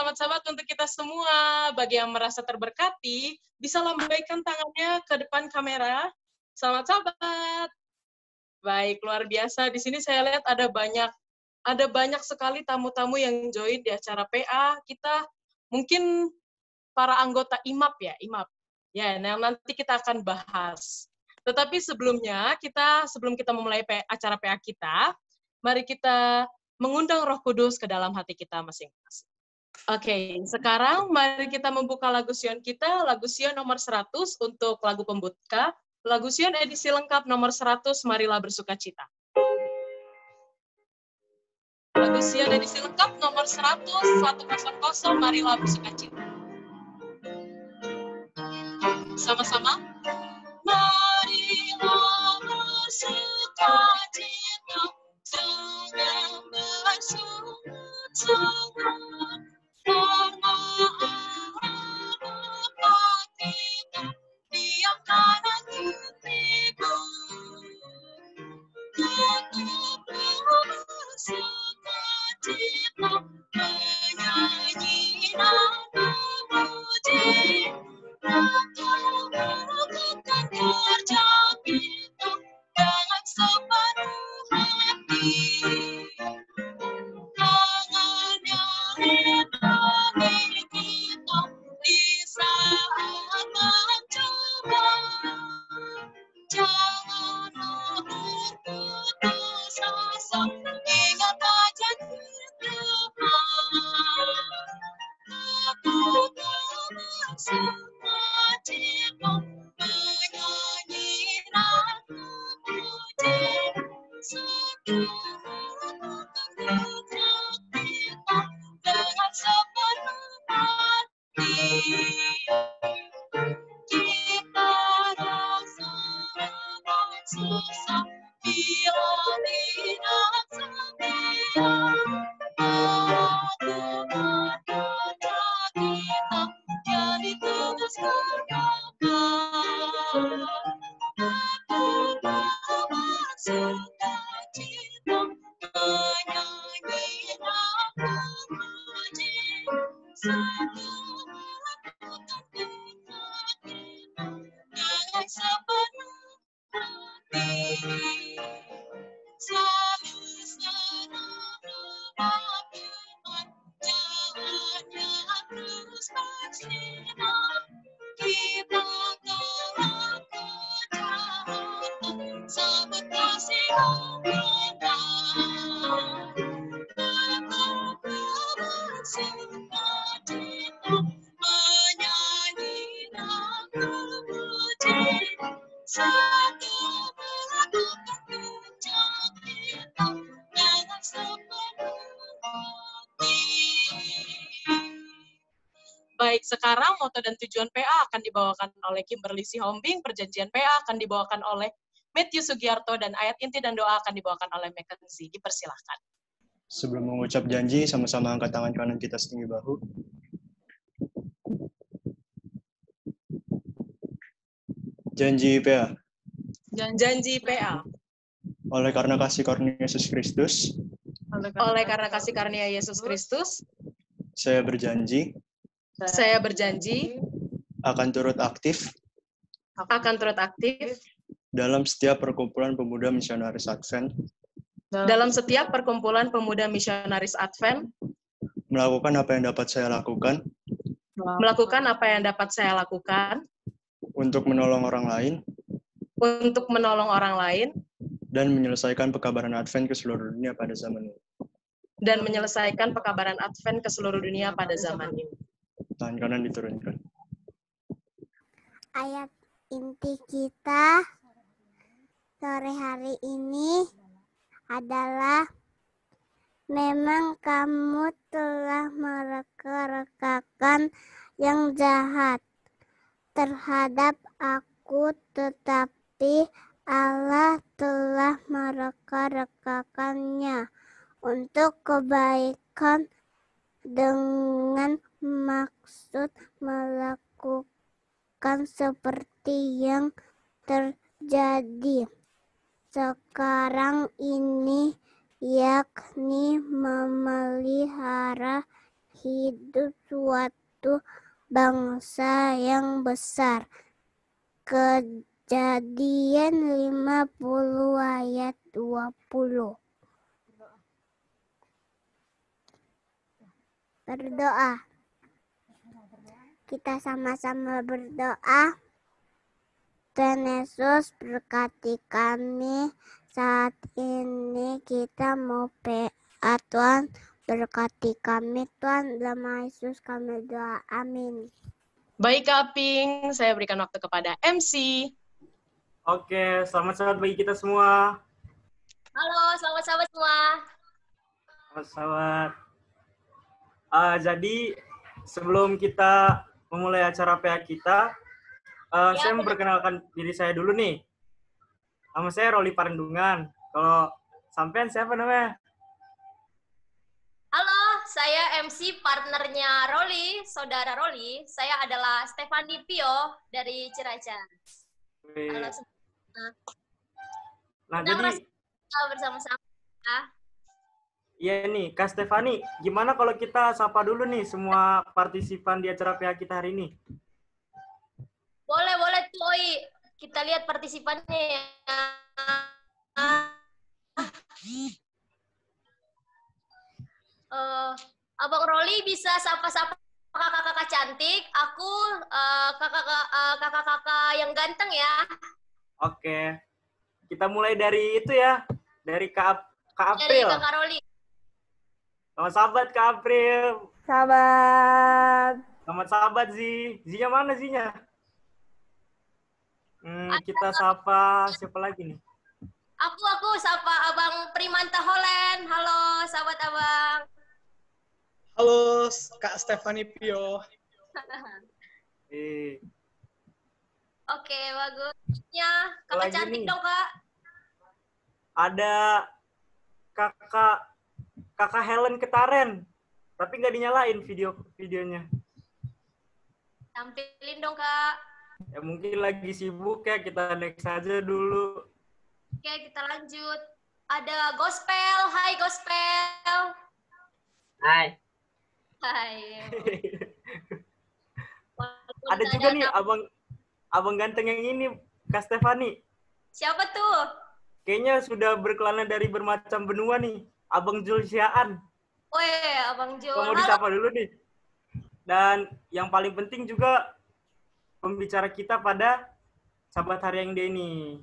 selamat sahabat untuk kita semua. Bagi yang merasa terberkati, bisa lambaikan tangannya ke depan kamera. Selamat sahabat. Baik, luar biasa. Di sini saya lihat ada banyak sekali tamu-tamu yang join di acara PA. Kita mungkin para anggota IMAP ya, IMAP. Ya, yang nanti kita akan bahas. Tetapi sebelum kita memulai acara PA kita, mari kita mengundang Roh Kudus ke dalam hati kita masing-masing. Oke, sekarang mari kita membuka lagu Sion kita, lagu Sion nomor 100 untuk lagu pembuka, lagu Sion edisi lengkap nomor 100, marilah bersukacita. Lagu Sion edisi lengkap nomor 100, 100, marilah bersukacita. Sama-sama. Marilah bersukacita, jangan bersungut-sungut, karena Allah Bapa kita di antara negeriku. Tetaplah bersukacita, menyanyi dan memuji, atau melakukan kerja kita dengan sepenuh hati. Tangannya lindungi kita di saat mencoba. Janganlah berputus asa, ingat aja Tuhan. Tetaplah bersukacita, menyanyi dan memuji, setelah kerja kita dengan sepenuh hati. Kita rasa susah bila tidak setia. Lakukan kerja kita yang ditugaskan. Tetaplah bersukacita, menyanyi dan memuji, setelah melakukan kerja kita dengan sepenuh hati. Selalu senang mendapat Tuhan, jalannya terus bersinar. Kita telah kejahatan, sabut kasih benar. Tetaplah bersukacita, menyanyi dan memuji, setelah melakukan kerja kita dengan sepenuh hati. Baik, sekarang moto dan tujuan PA akan dibawakan oleh Kimberly Sihombing, perjanjian PA akan dibawakan oleh Matthew Sugiarto, dan ayat inti dan doa akan dibawakan oleh Mackenzie. Dipersilahkan. Sebelum mengucap janji, sama-sama angkat tangan kanan kita setinggi bahu. Janji PA. Janji PA. Oleh karena kasih karunia Yesus Kristus, Oleh karena kasih karunia Yesus Kristus, saya berjanji akan turut aktif dalam setiap perkumpulan pemuda misionaris Advent, melakukan apa yang dapat saya lakukan untuk menolong orang lain dan menyelesaikan pekabaran Advent ke seluruh dunia pada zaman ini. Tangan kanan diturunkan. Ayat inti kita sore hari ini adalah, memang kamu telah mereka-rekakan yang jahat terhadap aku, tetapi Allah telah mereka-rekakannya untuk kebaikan dengan maksud melakukan seperti yang terjadi sekarang ini, yakni memelihara hidup suatu bangsa yang besar. Kejadian 50 ayat 20. Berdoa. Kita sama-sama berdoa. Tuhan Yesus berkati kami saat ini, kita mau PA. Tuhan berkati kami, Tuhan, dalam nama Yesus kami doa, amin. Baik Kak Aping, saya berikan waktu kepada MC. Oke, selamat sahabat bagi kita semua. Halo, selamat sahabat semua. Selamat sahabat. Jadi sebelum kita memulai acara PA kita, saya memperkenalkan diri saya dulu nih. Nama saya Roli Parendungan. Kalau sampean siapa namanya? Halo, saya MC partnernya Roli, saudara Roli. Saya adalah Stefani Pio dari Ciracas. Halo semua. Nah, jadi bersama-sama. Iya nih, Kak Stefani, gimana kalau kita sapa dulu nih semua partisipan di acara PA kita hari ini? Boleh tuh, Oi. Kita lihat partisipannya ya. Abang Roli bisa sapa-sapa kakak-kakak cantik. Aku kakak-kakak yang ganteng ya. Oke. Kita mulai dari itu ya. Dari Kak April. Dari kakak Roli. Selamat sahabat Kak April. Sahabat. Selamat sahabat Zi. Zinya mana Zinya? Kita sapa siapa lagi nih? Aku sapa Abang Primanta Holland. Halo sahabat Abang. Halo Kak Stefani Pio. Oke, bagus. Ya, kakak Lagi cantik nih. dong, Kak. Ada kakak Helen Ketaren, tapi nggak dinyalain videonya. Tampilin dong, Kak. Ya mungkin lagi sibuk ya, kita next aja dulu. Oke, kita lanjut. Ada Gospel. Hai, Gospel. Hai. Hai. Ada juga nih abang ganteng yang ini, Kak Stefani. Siapa tuh? Kayaknya sudah berkelana dari bermacam benua nih. Abang Jul Siaan. Weh, Abang Jul. Mau disapa dulu nih. Dan yang paling penting juga pembicara kita pada sahabat Harian Deni.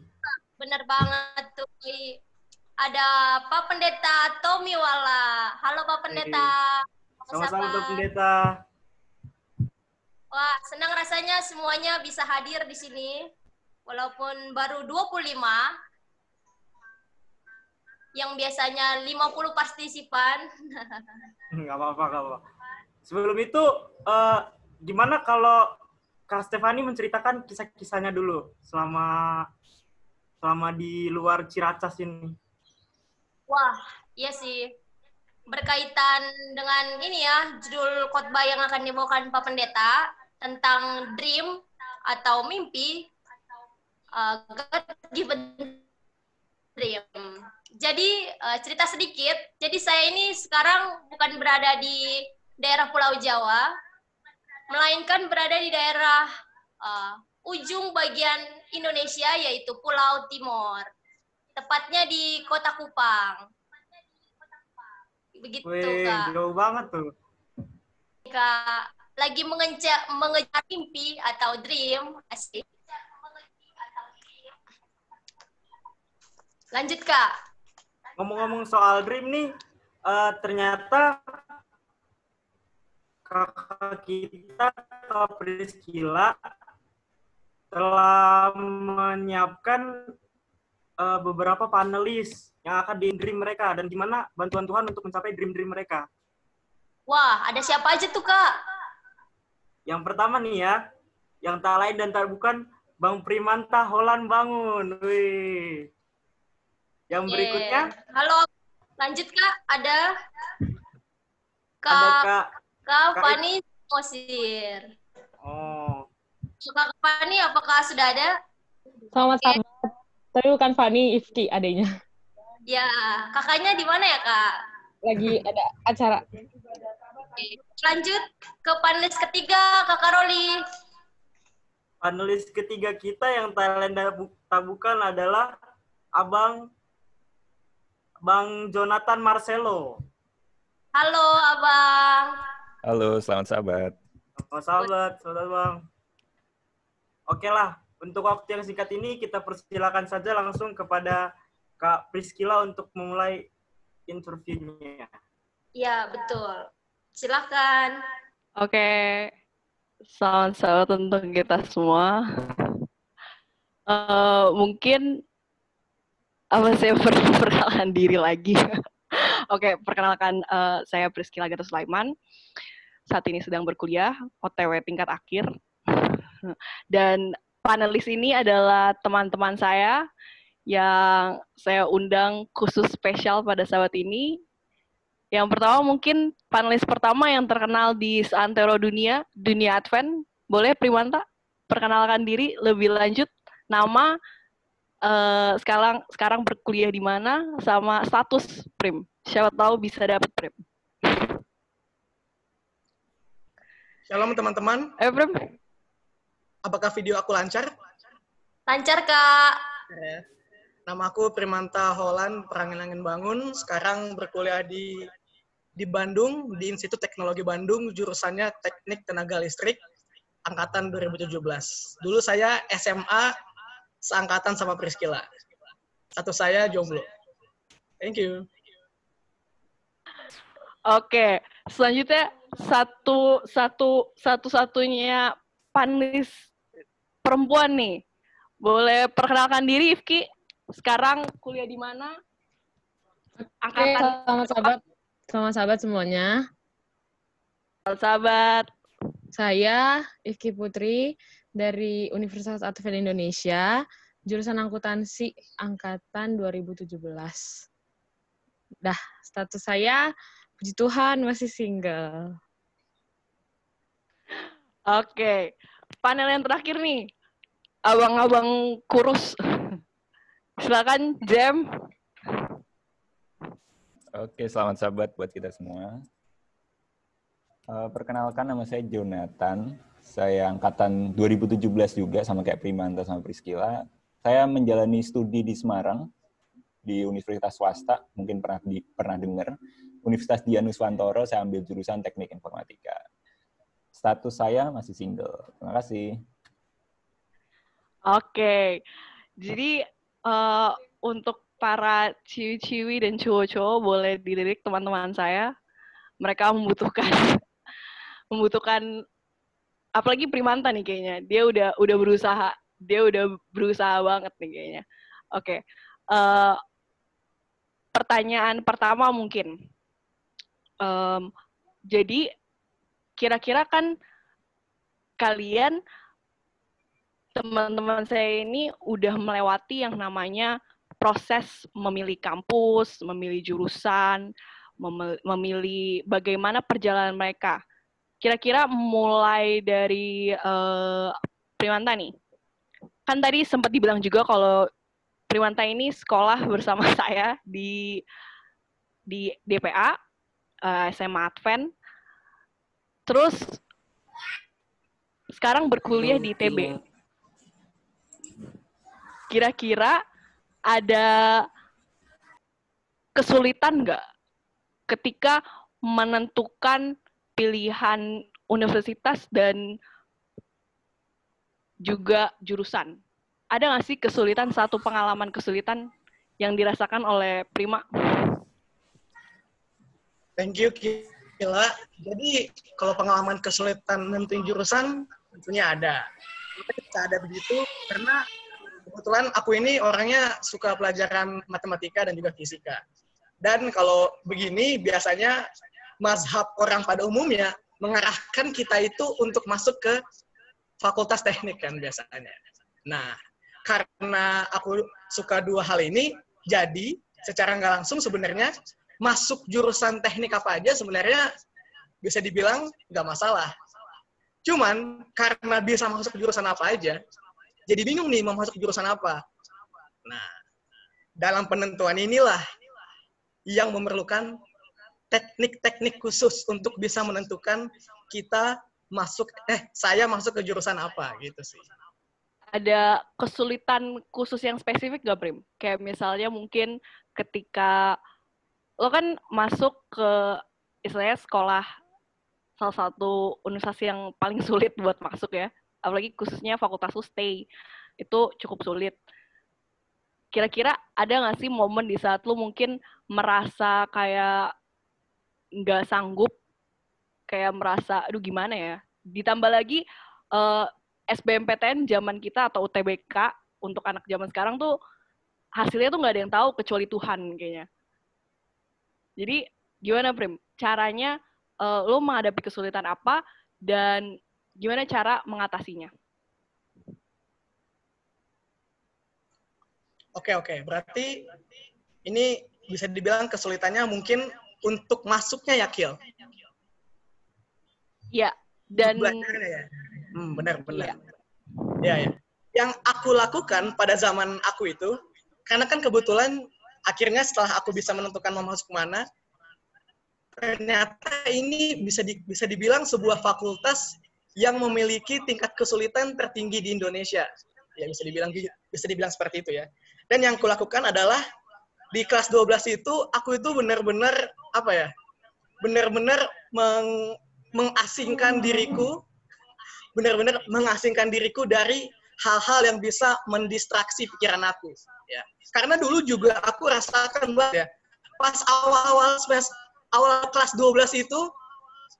Bener banget tuh. Ada Pak Pendeta Tommy Wala. Halo Pak Pendeta. Sama-sama Pak Pendeta. Wah, senang rasanya semuanya bisa hadir di sini. Walaupun baru 25, yang biasanya 50 partisipan. Nggak apa-apa. Sebelum itu, gimana kalau Kak Stefani menceritakan kisah-kisahnya dulu selama di luar Ciracas ini? Wah, iya sih. Berkaitan dengan ini ya, judul khotbah yang akan dibawakan Pak Pendeta tentang dream atau mimpi, God-given dream. Jadi cerita sedikit. Jadi saya ini sekarang bukan berada di daerah Pulau Jawa, melainkan berada di daerah ujung bagian Indonesia, yaitu Pulau Timor. Tepatnya di Kota Kupang. Begitu, Wih, Kak. jauh banget tuh. Kak, lagi mengejar mimpi atau dream. Asik. Lanjut, Kak. Ngomong-ngomong soal dream nih, ternyata kakak kita, Kak Priscila, telah menyiapkan beberapa panelis yang akan di dream mereka dan gimana bantuan Tuhan untuk mencapai dream-dream mereka. Wah, ada siapa aja tuh, Kak? Yang pertama nih ya, yang tak lain dan tak bukan Bang Primanta Holland Bangun. Wih. Yang berikutnya. Halo, lanjut Kak. Ada Kak Fani Mosir. Oh. Kak Fani, apakah sudah ada? Selamat sahabat. Tapi bukan Fani, Ifki adanya. Ya, kakaknya di mana ya, Kak? Lagi ada acara. lanjut ke panelis ketiga, Kakak Roli. Panelis ketiga kita yang Thailand tak bukan adalah Bang Jonathan Marcelo. Halo, Abang. Halo, selamat sahabat. Selamat Bang. Oke lah, untuk waktu yang singkat ini kita persilakan saja langsung kepada Kak Priscilla untuk memulai interviewnya. Ya, betul. Silakan. Oke, selamat sahabat untuk kita semua. Mungkin saya perlu perkenalan diri lagi. Oke, perkenalkan saya Priscilla Gata Sulaiman. Saat ini sedang berkuliah, OTW tingkat akhir. Dan panelis ini adalah teman-teman saya yang saya undang khusus spesial pada sahabat ini. Yang pertama mungkin panelis pertama yang terkenal di seantero dunia Advent. Boleh Primanta perkenalkan diri lebih lanjut, nama, sekarang berkuliah di mana, sama status Prim. Siapa tahu bisa dapat Prim. Shalom teman-teman. Prim. Apakah video aku lancar? Lancar, Kak. Nama aku Primanta Holland Prangin Bangun. Sekarang berkuliah di Bandung, di Institut Teknologi Bandung, jurusannya Teknik Tenaga Listrik, angkatan 2017. Dulu saya SMA seangkatan sama Priscilla. Satu saya jomblo. Thank you. Oke, selanjutnya satu-satunya panelis perempuan nih. Boleh perkenalkan diri, Ifki. Sekarang kuliah di mana? Angkatan. Selamat sahabat semuanya. Selamat sahabat. Saya Ifki Putri dari Universitas Advent Indonesia, jurusan akuntansi angkatan 2017. Status saya puji Tuhan masih single. Oke, panel yang terakhir nih, abang-abang kurus. Silakan, Jem. Oke, selamat sahabat buat kita semua. Perkenalkan, nama saya Jonathan. Saya angkatan 2017 juga, sama kayak Primanta sama Priscilla. Saya menjalani studi di Semarang, di universitas swasta, mungkin pernah dengar. Universitas Dianuswantoro, saya ambil jurusan Teknik Informatika. Status saya masih single. Terima kasih. Oke, jadi untuk para ciwi-ciwi dan cowok-cowok boleh dilirik teman-teman saya. Mereka membutuhkan apalagi Primanta nih kayaknya. Dia udah berusaha banget nih kayaknya. Oke. Pertanyaan pertama mungkin. Jadi kira-kira kan kalian teman-teman saya ini udah melewati yang namanya proses memilih kampus, memilih jurusan, memilih bagaimana perjalanan mereka. Kira-kira mulai dari Primanta nih. Kan tadi sempat dibilang juga kalau Primanta ini sekolah bersama saya di DPA, SMA Advent. Terus sekarang berkuliah di ITB. Kira-kira ada kesulitan nggak ketika menentukan pilihan universitas dan juga jurusan? Ada nggak sih satu pengalaman kesulitan yang dirasakan oleh Prima? Thank you, Kila. Jadi, kalau pengalaman kesulitan nentuin jurusan, tentunya ada. Bisa ada begitu, karena kebetulan aku ini orangnya suka pelajaran matematika dan juga fisika. Dan kalau begini, biasanya mazhab orang pada umumnya mengarahkan kita itu untuk masuk ke fakultas teknik kan biasanya. Nah, karena aku suka dua hal ini, jadi secara nggak langsung sebenarnya masuk jurusan teknik apa aja sebenarnya bisa dibilang nggak masalah. Cuman karena bisa masuk jurusan apa aja, jadi bingung nih mau masuk jurusan apa. Nah, dalam penentuan inilah yang memerlukan teknik-teknik khusus untuk bisa menentukan saya masuk ke jurusan apa gitu sih. Ada kesulitan khusus yang spesifik nggak, Prim? Kayak misalnya mungkin ketika lo kan masuk ke istilahnya sekolah salah satu universitas yang paling sulit buat masuk ya, apalagi khususnya fakultas stay, itu cukup sulit. Kira-kira ada nggak sih momen di saat lo mungkin merasa kayak nggak sanggup, kayak merasa, aduh gimana ya? Ditambah lagi SBMPTN zaman kita atau UTBK untuk anak zaman sekarang tuh hasilnya tuh nggak ada yang tahu kecuali Tuhan kayaknya. Jadi gimana, Prim? Caranya lo menghadapi kesulitan apa dan gimana cara mengatasinya? Oke. Berarti ini bisa dibilang kesulitannya mungkin untuk masuknya ya, Kil? Iya. Dan ya. Benar. Ya. Yang aku lakukan pada zaman aku itu, karena kan kebetulan akhirnya setelah aku bisa menentukan mau masuk kemana, ternyata ini bisa dibilang sebuah fakultas yang memiliki tingkat kesulitan tertinggi di Indonesia. Ya bisa dibilang seperti itu ya. Dan yang aku lakukan adalah di kelas 12 itu aku itu benar-benar mengasingkan diriku dari hal-hal yang bisa mendistraksi pikiran aku ya. Karena dulu juga aku rasakan banget ya, pas awal kelas 12 itu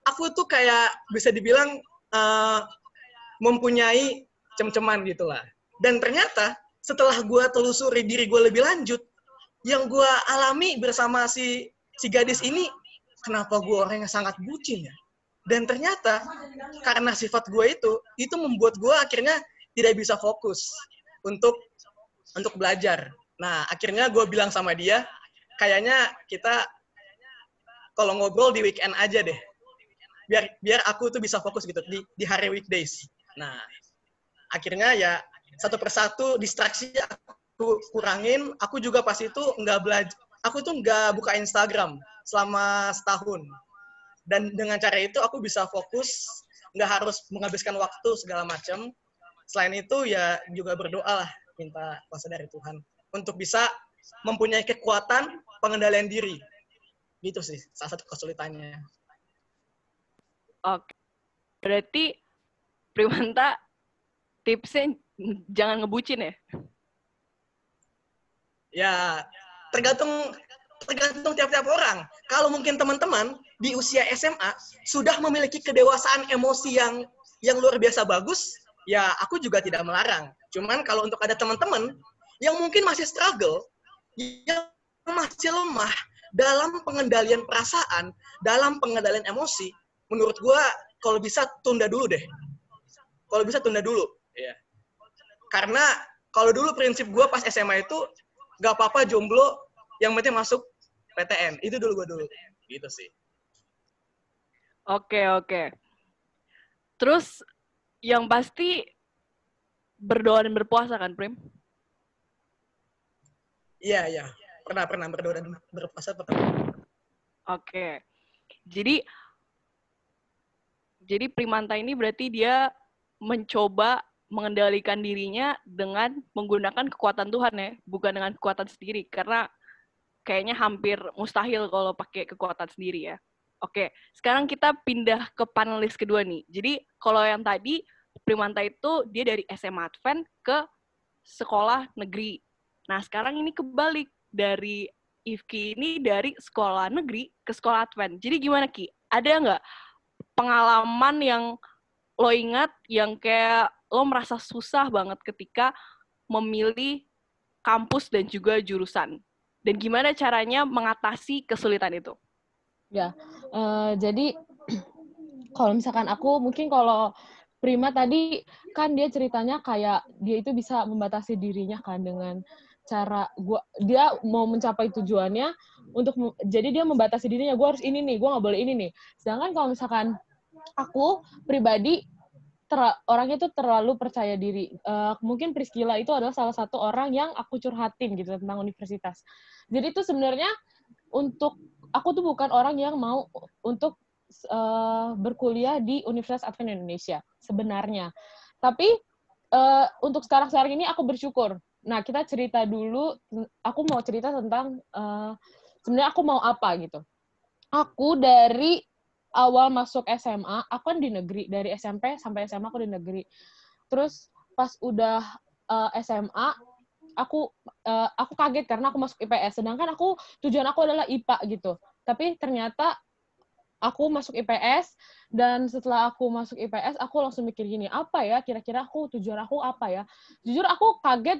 aku tuh kayak bisa dibilang mempunyai cem-ceman gitulah. Dan ternyata setelah gue telusuri diri gue lebih lanjut, yang gue alami bersama si gadis ini, kenapa gue orangnya sangat bucin ya. Dan ternyata karena sifat gue itu membuat gue akhirnya tidak bisa fokus untuk belajar. Nah, akhirnya gue bilang sama dia, kayaknya kita kalau ngobrol di weekend aja deh. Biar aku tuh bisa fokus gitu di hari weekdays. Nah, akhirnya ya satu persatu distraksi aku kurangin. Aku juga pas itu nggak buka Instagram selama setahun. Dan dengan cara itu aku bisa fokus, nggak harus menghabiskan waktu segala macam. Selain itu ya juga berdoa lah, minta kuasa dari Tuhan untuk bisa mempunyai kekuatan pengendalian diri. Gitu sih salah satu kesulitannya. Oke. Berarti Primanta tipsnya jangan ngebucin ya? Ya, tergantung tiap-tiap orang. Kalau mungkin teman-teman di usia SMA sudah memiliki kedewasaan emosi yang luar biasa bagus, ya aku juga tidak melarang. Cuman kalau untuk ada teman-teman yang mungkin masih struggle, yang masih lemah dalam pengendalian perasaan, dalam pengendalian emosi, menurut gua kalau bisa tunda dulu deh. Kalau bisa tunda dulu. Ya. Karena kalau dulu prinsip gua pas SMA itu, nggak apa-apa jomblo, yang penting masuk PTN. Itu dulu gue gitu sih. Oke. Terus yang pasti berdoa dan berpuasa kan, Prim? Iya. Pernah berdoa dan berpuasa pernah. Oke. Jadi Primanta ini berarti dia mencoba mengendalikan dirinya dengan menggunakan kekuatan Tuhan ya, bukan dengan kekuatan sendiri. Karena kayaknya hampir mustahil kalau pakai kekuatan sendiri ya. Oke, sekarang kita pindah ke panelis kedua nih. Jadi kalau yang tadi Primanta itu dia dari SMA Advent ke sekolah negeri. Nah sekarang ini kebalik, dari Ifki ini dari sekolah negeri ke sekolah Advent. Jadi gimana Ki? Ada nggak pengalaman yang lo ingat yang kayak lo merasa susah banget ketika memilih kampus dan juga jurusan? Dan gimana caranya mengatasi kesulitan itu? Ya, jadi kalau misalkan aku, mungkin kalau Prima tadi kan dia ceritanya kayak dia itu bisa membatasi dirinya kan dengan cara dia mau mencapai tujuannya jadi dia membatasi dirinya, gue harus ini nih, gue nggak boleh ini nih. Sedangkan kalau misalkan aku pribadi orangnya tuh terlalu percaya diri. Mungkin Priscilla itu adalah salah satu orang yang aku curhatin gitu tentang universitas. Jadi itu sebenarnya untuk aku tuh bukan orang yang mau untuk berkuliah di Universitas Advent Indonesia sebenarnya. Tapi untuk sekarang ini aku bersyukur. Nah, kita cerita dulu, aku mau cerita tentang sebenarnya aku mau apa gitu. Aku dari awal masuk SMA, aku kan di negeri. Dari SMP sampai SMA aku di negeri. Terus pas udah SMA, aku kaget karena aku masuk IPS. Sedangkan tujuan aku adalah IPA gitu. Tapi ternyata aku masuk IPS, dan setelah aku masuk IPS, aku langsung mikir gini, apa ya kira-kira tujuan aku apa ya? Jujur aku kaget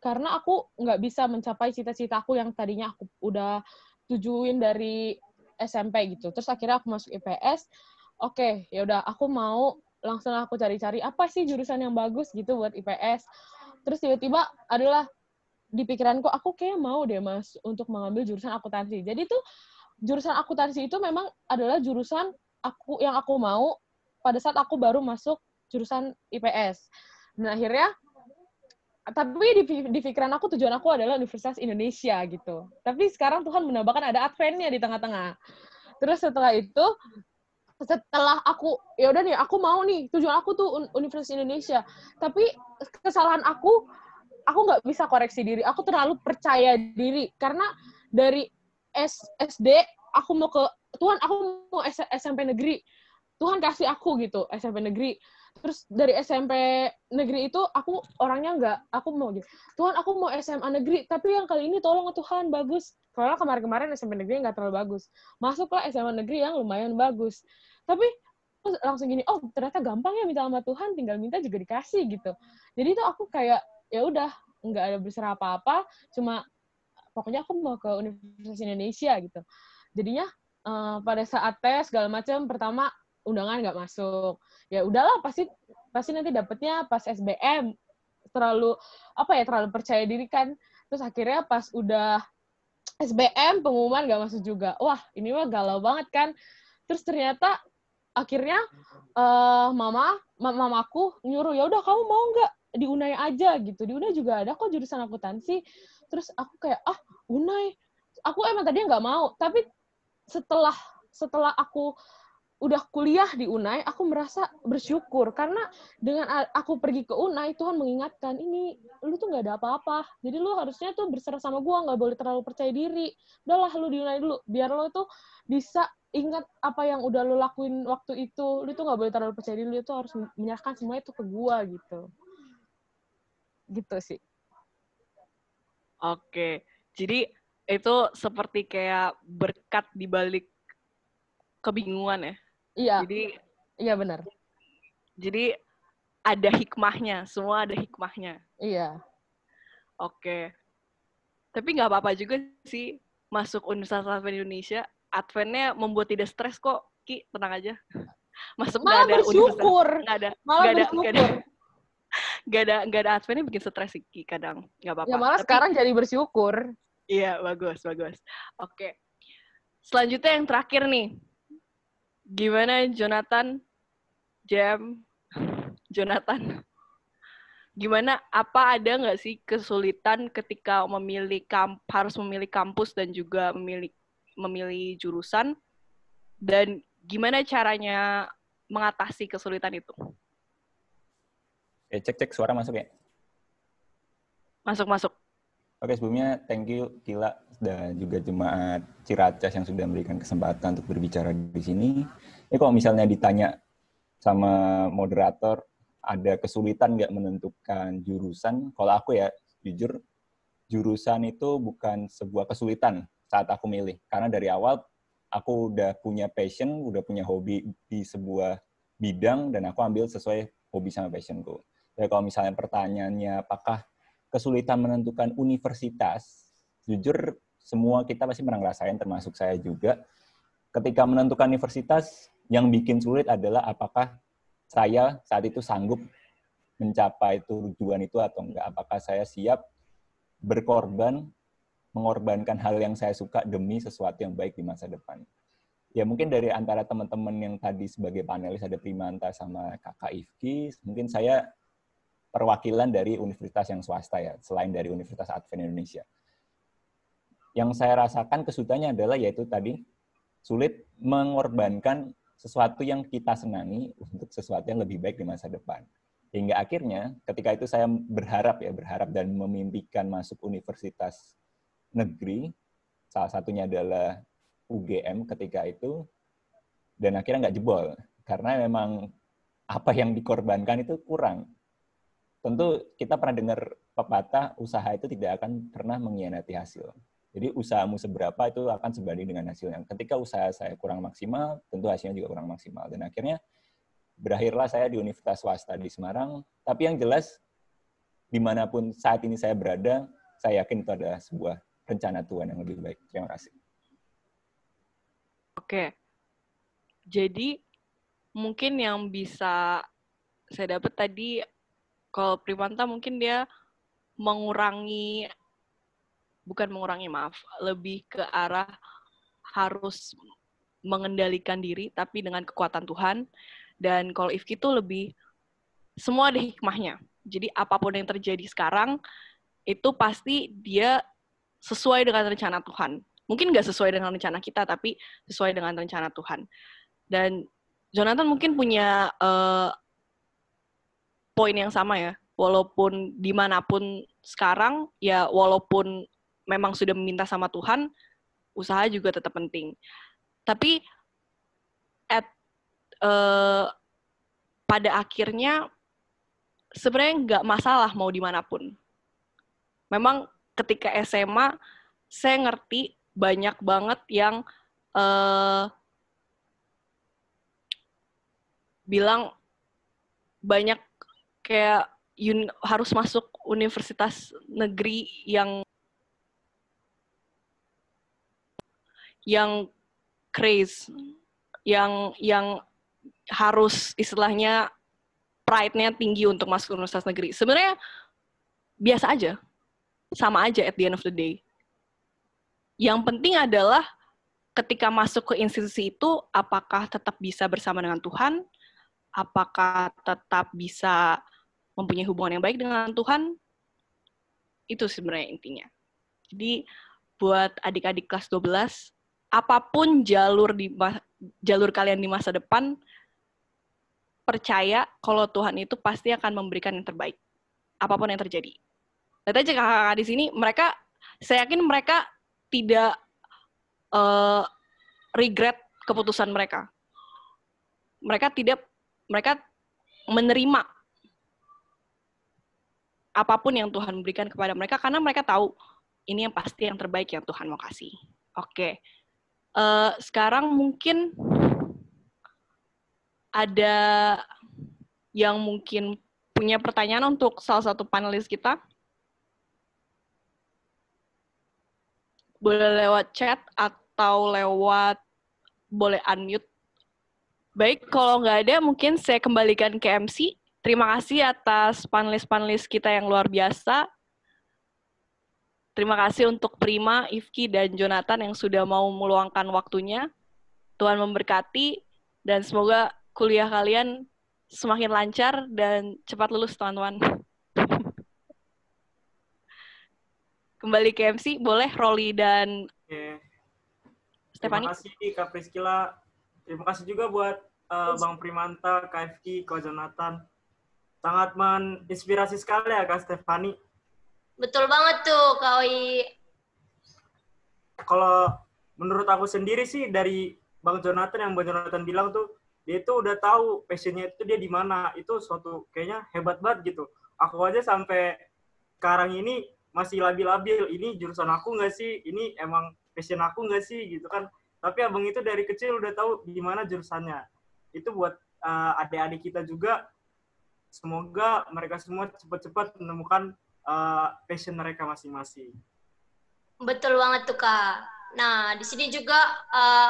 karena aku nggak bisa mencapai cita-cita aku yang tadinya aku udah tujuin dari SMP gitu. Terus akhirnya aku masuk IPS, oke, ya udah aku mau langsung aku cari-cari apa sih jurusan yang bagus gitu buat IPS. Terus tiba-tiba adalah di pikiranku, aku kayak mau deh Mas untuk mengambil jurusan akuntansi. Jadi tuh jurusan akuntansi itu memang adalah jurusan yang aku mau pada saat aku baru masuk jurusan IPS. Dan akhirnya, tapi di pikiran aku tujuan aku adalah Universitas Indonesia gitu. Tapi sekarang Tuhan menambahkan ada Advent-nya di tengah-tengah. Terus setelah itu, setelah aku, ya udah nih, aku mau nih, tujuan aku tuh Universitas Indonesia. Tapi kesalahan aku nggak bisa koreksi diri. Aku terlalu percaya diri. Karena dari SD, aku mau ke Tuhan, aku mau SMP negeri. Tuhan kasih aku gitu, SMP negeri. Terus dari SMP negeri itu, aku orangnya aku mau gitu. Tuhan, aku mau SMA negeri, tapi yang kali ini tolong Tuhan, bagus. Karena kemarin-kemarin SMP negeri nggak terlalu bagus. Masuklah SMA negeri yang lumayan bagus. Tapi langsung gini, oh ternyata gampang ya minta sama Tuhan, tinggal minta juga dikasih gitu. Jadi itu aku kayak, ya udah, nggak ada berserah apa-apa, cuma pokoknya aku mau ke Universitas Indonesia gitu. Jadinya pada saat tes segala macam, pertama undangan nggak masuk. Ya udahlah, pasti nanti dapetnya pas SBM. Terlalu percaya diri kan. Terus akhirnya pas udah SBM pengumuman nggak masuk juga. Wah, ini mah galau banget kan. Terus ternyata akhirnya mamaku nyuruh, ya udah kamu mau nggak di Unai aja gitu. Di Unai juga ada kok jurusan akuntansi. Terus aku kayak, Unai. Aku emang tadinya nggak mau, tapi setelah aku udah kuliah di Unai, aku merasa bersyukur karena dengan aku pergi ke Unai, Tuhan mengingatkan, ini lu tuh nggak ada apa-apa, jadi lu harusnya tuh berserah sama gua, nggak boleh terlalu percaya diri. Udahlah, lu di Unai dulu, biar lu tuh bisa ingat apa yang udah lu lakuin waktu itu. Lu tuh nggak boleh terlalu percaya diri, lu tuh harus menyerahkan semuanya tuh ke gua gitu. Gitu sih. Oke, jadi itu seperti kayak berkat di balik kebingungan ya? Iya. Jadi, iya benar. Jadi ada hikmahnya, semua ada hikmahnya. Iya. Oke. Tapi nggak apa-apa juga sih masuk Universitas Advent Indonesia. Advent-nya membuat tidak stres kok, Ki, tenang aja. Masuk nggak ada bersyukur. Nggak ada Advent-nya bikin stres sih, Ki, kadang. Nggak apa-apa. Ya malah tapi sekarang jadi bersyukur. Iya, bagus. Oke. Selanjutnya yang terakhir nih. Gimana Jonathan? Jonathan. Gimana, apa ada nggak sih kesulitan ketika harus memilih kampus dan juga memilih jurusan? Dan gimana caranya mengatasi kesulitan itu? Cek suara masuk ya? Masuk. Oke, sebelumnya thank you Kila dan juga jemaat Ciracas yang sudah memberikan kesempatan untuk berbicara di sini. Ini kalau misalnya ditanya sama moderator, ada kesulitan nggak menentukan jurusan? Kalau aku ya, jujur, jurusan itu bukan sebuah kesulitan saat aku milih. Karena dari awal, aku udah punya passion, udah punya hobi di sebuah bidang, dan aku ambil sesuai hobi sama passionku. Jadi kalau misalnya pertanyaannya, apakah kesulitan menentukan universitas, jujur semua kita pasti pernah ngerasain, termasuk saya juga. Ketika menentukan universitas, yang bikin sulit adalah apakah saya saat itu sanggup mencapai tujuan itu atau enggak. Apakah saya siap mengorbankan hal yang saya suka demi sesuatu yang baik di masa depan. Ya mungkin dari antara teman-teman yang tadi sebagai panelis ada Primanta sama Kakak Ifki, mungkin saya perwakilan dari universitas yang swasta ya, selain dari Universitas Advent Indonesia. Yang saya rasakan kesulitannya adalah yaitu tadi sulit mengorbankan sesuatu yang kita senangi untuk sesuatu yang lebih baik di masa depan. Hingga akhirnya ketika itu saya berharap dan memimpikan masuk universitas negeri, salah satunya adalah UGM ketika itu, dan akhirnya nggak jebol karena memang apa yang dikorbankan itu kurang. Tentu kita pernah dengar pepatah, usaha itu tidak akan pernah mengkhianati hasil. Jadi usahamu seberapa itu akan sebanding dengan hasilnya. Ketika usaha saya kurang maksimal, tentu hasilnya juga kurang maksimal. Dan akhirnya berakhirlah saya di Universitas Swasta di Semarang. Tapi yang jelas, dimanapun saat ini saya berada, saya yakin itu adalah sebuah rencana Tuhan yang lebih baik. Terima kasih. Oke. Jadi mungkin yang bisa saya dapat tadi, kalau Primanta mungkin dia lebih ke arah harus mengendalikan diri, tapi dengan kekuatan Tuhan. Dan kalau Ifki itu lebih, semua ada hikmahnya. Jadi apapun yang terjadi sekarang, itu pasti dia sesuai dengan rencana Tuhan. Mungkin nggak sesuai dengan rencana kita, tapi sesuai dengan rencana Tuhan. Dan Jonathan mungkin punya poin yang sama ya. Walaupun dimanapun sekarang, ya walaupun memang sudah meminta sama Tuhan, usaha juga tetap penting. Tapi pada akhirnya sebenarnya nggak masalah mau dimanapun. Memang ketika SMA, saya ngerti banyak banget yang bilang banyak kayak harus masuk universitas negeri yang craze, yang harus istilahnya pride-nya tinggi untuk masuk universitas negeri. Sebenarnya biasa aja, sama aja at the end of the day. Yang penting adalah ketika masuk ke institusi itu, apakah tetap bisa bersama dengan Tuhan, apakah tetap bisa mempunyai hubungan yang baik dengan Tuhan, itu sebenarnya intinya. Jadi buat adik-adik kelas 12, apapun jalur kalian di masa depan, percaya kalau Tuhan itu pasti akan memberikan yang terbaik, apapun yang terjadi. Lihat aja kakak-kakak di sini, saya yakin mereka tidak regret keputusan mereka. Mereka menerima apapun yang Tuhan berikan kepada mereka, karena mereka tahu ini yang pasti yang terbaik yang Tuhan mau kasih. Oke. Sekarang mungkin ada yang mungkin punya pertanyaan untuk salah satu panelis kita. Boleh lewat chat atau boleh unmute. Baik, kalau nggak ada, mungkin saya kembalikan ke MC. Terima kasih atas panelis-panelis kita yang luar biasa. Terima kasih untuk Prima, Ifki, dan Jonathan yang sudah mau meluangkan waktunya. Tuhan memberkati, dan semoga kuliah kalian semakin lancar dan cepat lulus, teman-teman. Kembali ke MC, boleh Rolly dan Stefani. Terima kasih Kak Priscila. Terima kasih juga buat Bang Primanta, Kak Ifki, Kak Jonathan. Sangat menginspirasi sekali ya Kak Stefani. Betul banget tuh Kak Oi. Kalau menurut aku sendiri sih, dari Bang Jonathan, yang Bang Jonathan bilang tuh, dia itu udah tahu passionnya itu dia di mana. Itu suatu kayaknya hebat banget gitu. Aku aja sampai sekarang ini masih labil-labil, ini jurusan aku nggak sih? Ini emang passion aku nggak sih? Gitu kan. Tapi abang itu dari kecil udah tahu di mana jurusannya. Itu buat adik-adik kita juga, semoga mereka semua cepat-cepat menemukan passion mereka masing-masing. Betul banget tuh Kak. Nah, di sini juga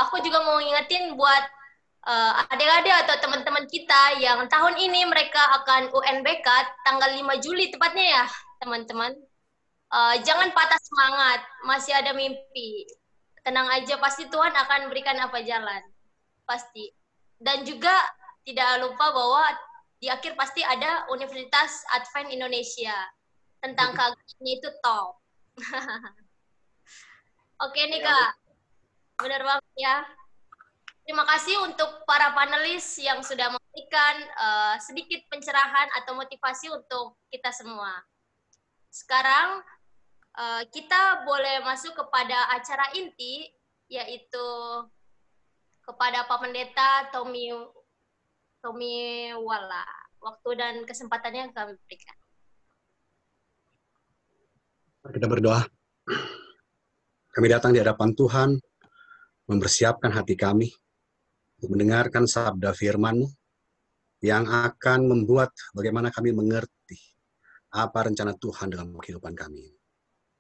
aku juga mau ngingetin buat adik-adik atau teman-teman kita yang tahun ini mereka akan UNBK tanggal 5 Juli tepatnya ya, teman-teman. Jangan patah semangat, masih ada mimpi. Tenang aja, pasti Tuhan akan berikan apa jalan. Pasti. Dan juga tidak lupa bahwa di akhir pasti ada Universitas Advent Indonesia. Tentang keagamaan itu top. Oke nih Kak, benar banget ya. Terima kasih untuk para panelis yang sudah memberikan sedikit pencerahan atau motivasi untuk kita semua. Sekarang kita boleh masuk kepada acara inti, yaitu kepada Pak Pendeta Tommy Wala. Waktu dan kesempatannya kami berikan. Kita berdoa. Kami datang di hadapan Tuhan, mempersiapkan hati kami untuk mendengarkan sabda firman-Mu yang akan membuat bagaimana kami mengerti apa rencana Tuhan dalam kehidupan kami.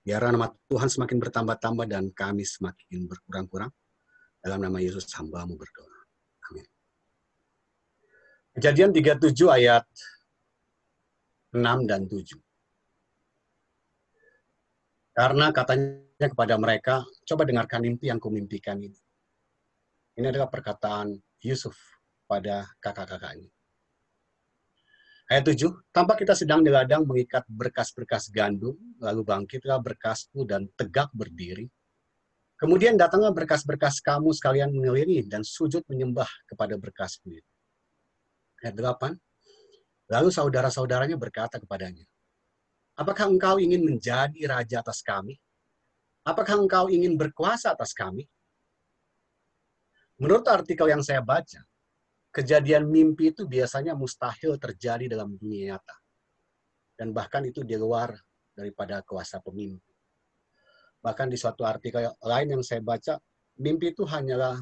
Biar nama Tuhan semakin bertambah-tambah dan kami semakin berkurang-kurang. Dalam nama Yesus hamba-Mu berdoa. Amin. Kejadian 37 ayat 6 dan 7. Karena katanya kepada mereka, coba dengarkan mimpi yang kumimpikan ini. Ini adalah perkataan Yusuf pada kakak-kakaknya. Ayat 7, tampak kita sedang di ladang mengikat berkas-berkas gandum, lalu bangkitlah berkasku dan tegak berdiri. Kemudian datanglah berkas-berkas kamu sekalian mengelilingi dan sujud menyembah kepada berkasku itu. Ayat 8, lalu saudara-saudaranya berkata kepadanya, apakah engkau ingin menjadi raja atas kami? Apakah engkau ingin berkuasa atas kami? Menurut artikel yang saya baca, kejadian mimpi itu biasanya mustahil terjadi dalam dunia nyata. Dan bahkan itu di luar daripada kuasa pemimpi. Bahkan di suatu artikel lain yang saya baca, mimpi itu hanyalah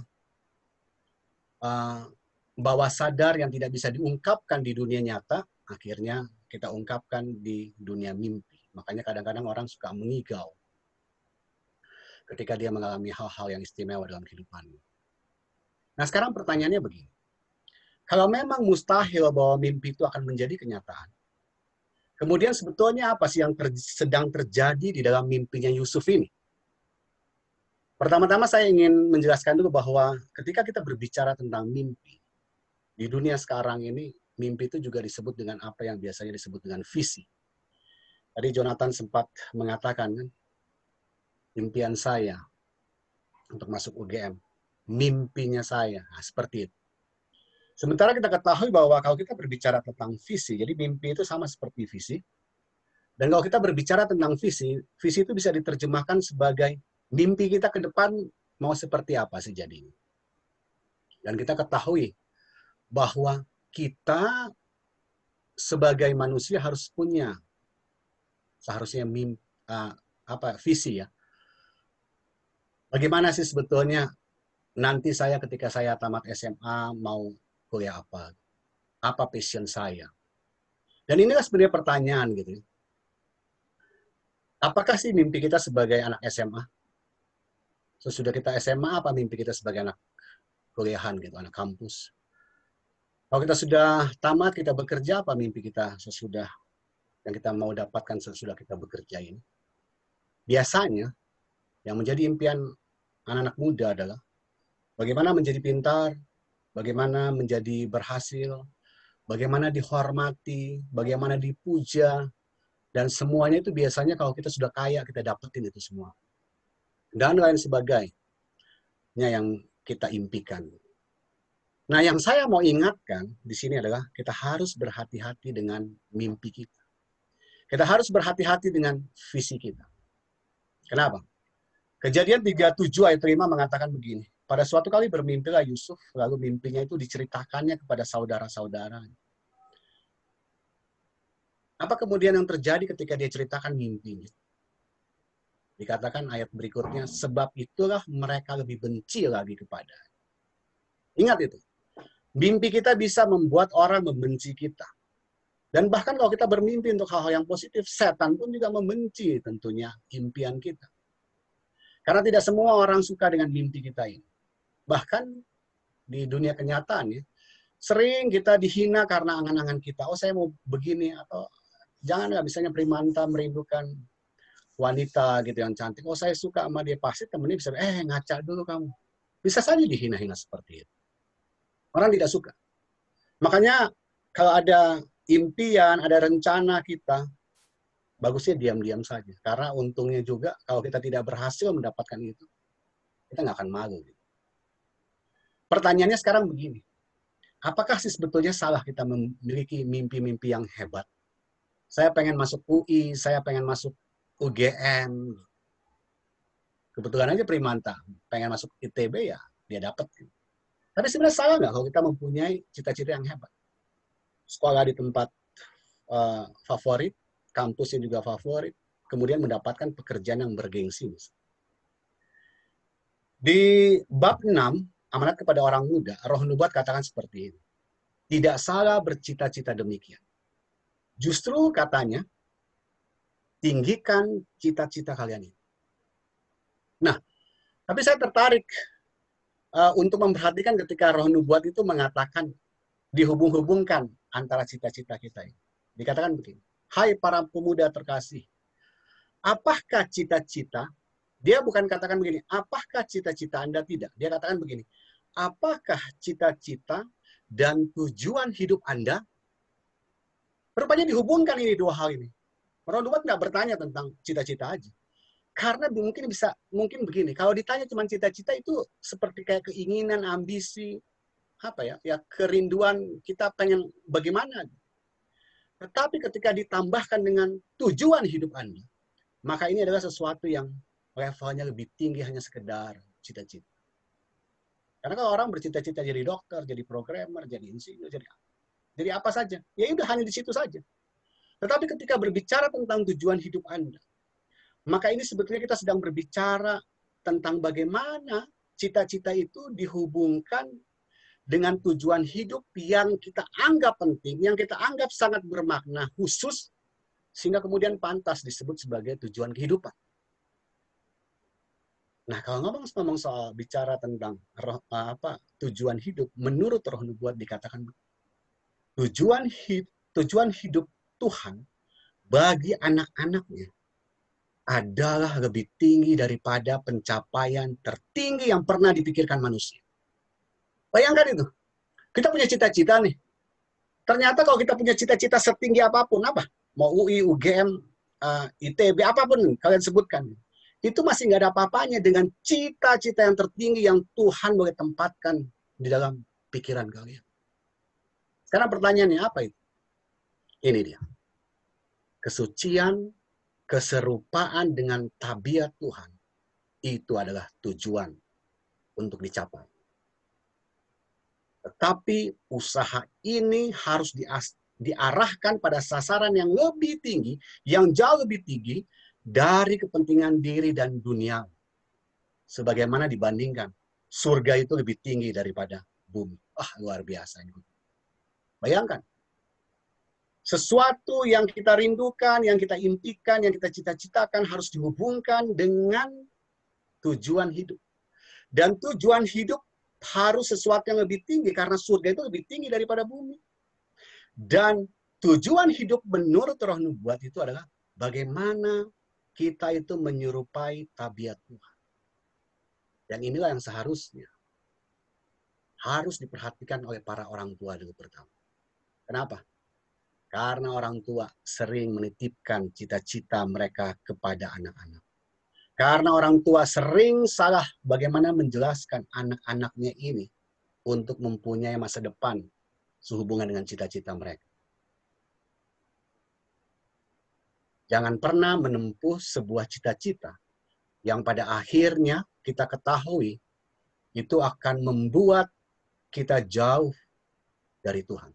bawah sadar yang tidak bisa diungkapkan di dunia nyata, akhirnya kita ungkapkan di dunia mimpi. Makanya kadang-kadang orang suka mengigau ketika dia mengalami hal-hal yang istimewa dalam kehidupannya. Nah sekarang pertanyaannya begini. Kalau memang mustahil bahwa mimpi itu akan menjadi kenyataan, kemudian sebetulnya apa sih yang sedang terjadi di dalam mimpinya Yusuf ini? Pertama-tama saya ingin menjelaskan dulu bahwa ketika kita berbicara tentang mimpi, di dunia sekarang ini, mimpi itu juga disebut dengan apa yang biasanya disebut dengan visi. Tadi Jonathan sempat mengatakan, kan, impian saya untuk masuk UGM, mimpinya saya, nah, seperti itu. Sementara kita ketahui bahwa kalau kita berbicara tentang visi, jadi mimpi itu sama seperti visi. Dan kalau kita berbicara tentang visi, visi itu bisa diterjemahkan sebagai mimpi kita ke depan mau seperti apa sih jadinya. Dan kita ketahui bahwa kita sebagai manusia harus punya seharusnya visi ya. Bagaimana sih sebetulnya nanti saya ketika saya tamat SMA mau kuliah apa? Apa passion saya? Dan inilah sebenarnya pertanyaan gitu. Apakah sih mimpi kita sebagai anak SMA? Sesudah kita SMA, apa mimpi kita sebagai anak kuliahan gitu, anak kampus? Kalau kita sudah tamat, kita bekerja, apa mimpi kita sesudah yang kita mau dapatkan sesudah kita bekerja ini? Biasanya, yang menjadi impian anak-anak muda adalah bagaimana menjadi pintar, bagaimana menjadi berhasil, bagaimana dihormati, bagaimana dipuja, dan semuanya itu biasanya kalau kita sudah kaya, kita dapetin itu semua. Dan lain sebagainya yang kita impikan. Nah, yang saya mau ingatkan di sini adalah kita harus berhati-hati dengan mimpi kita. Kita harus berhati-hati dengan visi kita. Kenapa? Kejadian 37 ayat 5 mengatakan begini. Pada suatu kali bermimpilah Yusuf, lalu mimpinya itu diceritakannya kepada saudara-saudaranya. Apa kemudian yang terjadi ketika dia ceritakan mimpinya? Dikatakan ayat berikutnya, sebab itulah mereka lebih benci lagi kepadanya. Ingat itu. Mimpi kita bisa membuat orang membenci kita. Dan bahkan kalau kita bermimpi untuk hal-hal yang positif, setan pun juga membenci tentunya impian kita. Karena tidak semua orang suka dengan mimpi kita ini. Bahkan di dunia kenyataan ya, sering kita dihina karena angan-angan kita. Oh saya mau begini, atau jangan nggak misalnya primanta merindukan wanita gitu yang cantik. Oh saya suka sama dia, pasti temennya bisa, ngaca dulu kamu. Bisa saja dihina-hina seperti itu. Orang tidak suka. Makanya kalau ada impian, ada rencana kita, bagusnya diam-diam saja. Karena untungnya juga kalau kita tidak berhasil mendapatkan itu, kita nggak akan malu. Pertanyaannya sekarang begini, apakah sih sebetulnya salah kita memiliki mimpi-mimpi yang hebat? Saya pengen masuk UI, saya pengen masuk UGM. Kebetulan aja Primanta pengen masuk ITB, ya dia dapat. Tapi sebenarnya salah nggak kalau kita mempunyai cita-cita yang hebat? Sekolah di tempat favorit, kampusnya juga favorit, kemudian mendapatkan pekerjaan yang bergengsi. Di bab 6, amanat kepada orang muda, Roh Nubuat katakan seperti ini. Tidak salah bercita-cita demikian. Justru katanya, tinggikan cita-cita kalian ini. Nah, tapi saya tertarik untuk memperhatikan ketika Roh Nubuat itu mengatakan, dihubung-hubungkan antara cita-cita kita ini. Dikatakan begini, hai para pemuda terkasih, apakah cita-cita, dia bukan katakan begini, apakah cita-cita Anda tidak? Dia katakan begini, apakah cita-cita dan tujuan hidup Anda? Rupanya dihubungkan ini dua hal ini. Roh Nubuat nggak bertanya tentang cita-cita aja. Karena mungkin begini, kalau ditanya cuma cita-cita itu seperti kayak keinginan, ambisi, kerinduan kita pengen bagaimana. Tetapi ketika ditambahkan dengan tujuan hidup Anda, maka ini adalah sesuatu yang levelnya lebih tinggi hanya sekedar cita-cita. Karena kalau orang bercita-cita jadi dokter, jadi programmer, jadi insinyur, jadi apa saja, ya udah hanya di situ saja. Tetapi ketika berbicara tentang tujuan hidup Anda, maka ini sebetulnya kita sedang berbicara tentang bagaimana cita-cita itu dihubungkan dengan tujuan hidup yang kita anggap penting, yang kita anggap sangat bermakna khusus, sehingga kemudian pantas disebut sebagai tujuan kehidupan. Nah, kalau ngomong soal bicara tentang tujuan hidup, menurut Roh Nubuat dikatakan tujuan hidup Tuhan bagi anak-anaknya adalah lebih tinggi daripada pencapaian tertinggi yang pernah dipikirkan manusia. Bayangkan itu. Kita punya cita-cita nih. Ternyata kalau kita punya cita-cita setinggi apapun, apa? Mau UI, UGM, ITB, apapun kalian sebutkan. Itu masih nggak ada apa-apanya dengan cita-cita yang tertinggi yang Tuhan boleh tempatkan di dalam pikiran kalian. Sekarang pertanyaannya apa itu? Ini dia. Kesucian, keserupaan dengan tabiat Tuhan, itu adalah tujuan untuk dicapai. Tetapi usaha ini harus diarahkan pada sasaran yang lebih tinggi, yang jauh lebih tinggi dari kepentingan diri dan dunia. Sebagaimana dibandingkan, surga itu lebih tinggi daripada bumi. Luar biasa ini. Bayangkan. Sesuatu yang kita rindukan, yang kita impikan, yang kita cita-citakan harus dihubungkan dengan tujuan hidup. Dan tujuan hidup harus sesuatu yang lebih tinggi, karena surga itu lebih tinggi daripada bumi. Dan tujuan hidup menurut Roh Nubuat itu adalah bagaimana kita itu menyerupai tabiat Tuhan. Dan inilah yang seharusnya harus diperhatikan oleh para orang tua dulu pertama. Kenapa? Karena orang tua sering menitipkan cita-cita mereka kepada anak-anak. Karena orang tua sering salah bagaimana menjelaskan anak-anaknya ini untuk mempunyai masa depan sehubungan dengan cita-cita mereka. Jangan pernah menempuh sebuah cita-cita yang pada akhirnya kita ketahui itu akan membuat kita jauh dari Tuhan.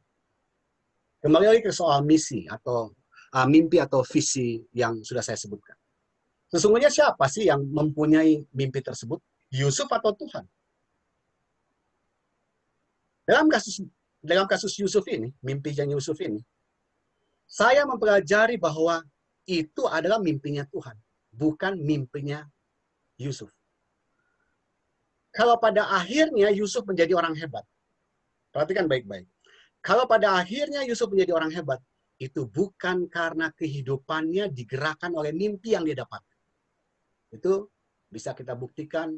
Kembali lagi ke soal misi atau mimpi atau visi yang sudah saya sebutkan. Sesungguhnya siapa sih yang mempunyai mimpi tersebut? Yusuf atau Tuhan? Dalam kasus Yusuf ini, mimpinya Yusuf ini, saya mempelajari bahwa itu adalah mimpinya Tuhan, bukan mimpinya Yusuf. Kalau pada akhirnya Yusuf menjadi orang hebat, perhatikan baik-baik. Kalau pada akhirnya Yusuf menjadi orang hebat, itu bukan karena kehidupannya digerakkan oleh mimpi yang dia dapat. Itu bisa kita buktikan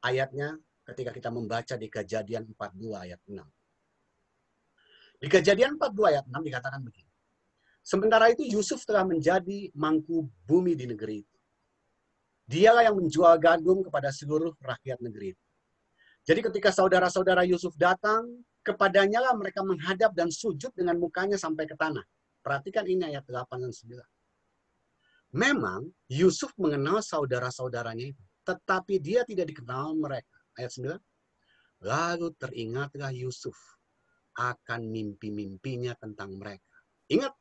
ayatnya ketika kita membaca di Kejadian 42 ayat 6. Di Kejadian 42 ayat 6 dikatakan begini. Sementara itu Yusuf telah menjadi mangku bumi di negeri itu. Dialah yang menjual gandum kepada seluruh rakyat negeri itu. Jadi ketika saudara-saudara Yusuf datang, kepadanya lah mereka menghadap dan sujud dengan mukanya sampai ke tanah. Perhatikan ini ayat 8 dan 9. Memang Yusuf mengenal saudara-saudaranya itu, tetapi dia tidak dikenal mereka. Ayat 9. Lalu teringatlah Yusuf akan mimpi-mimpinya tentang mereka. Ingat,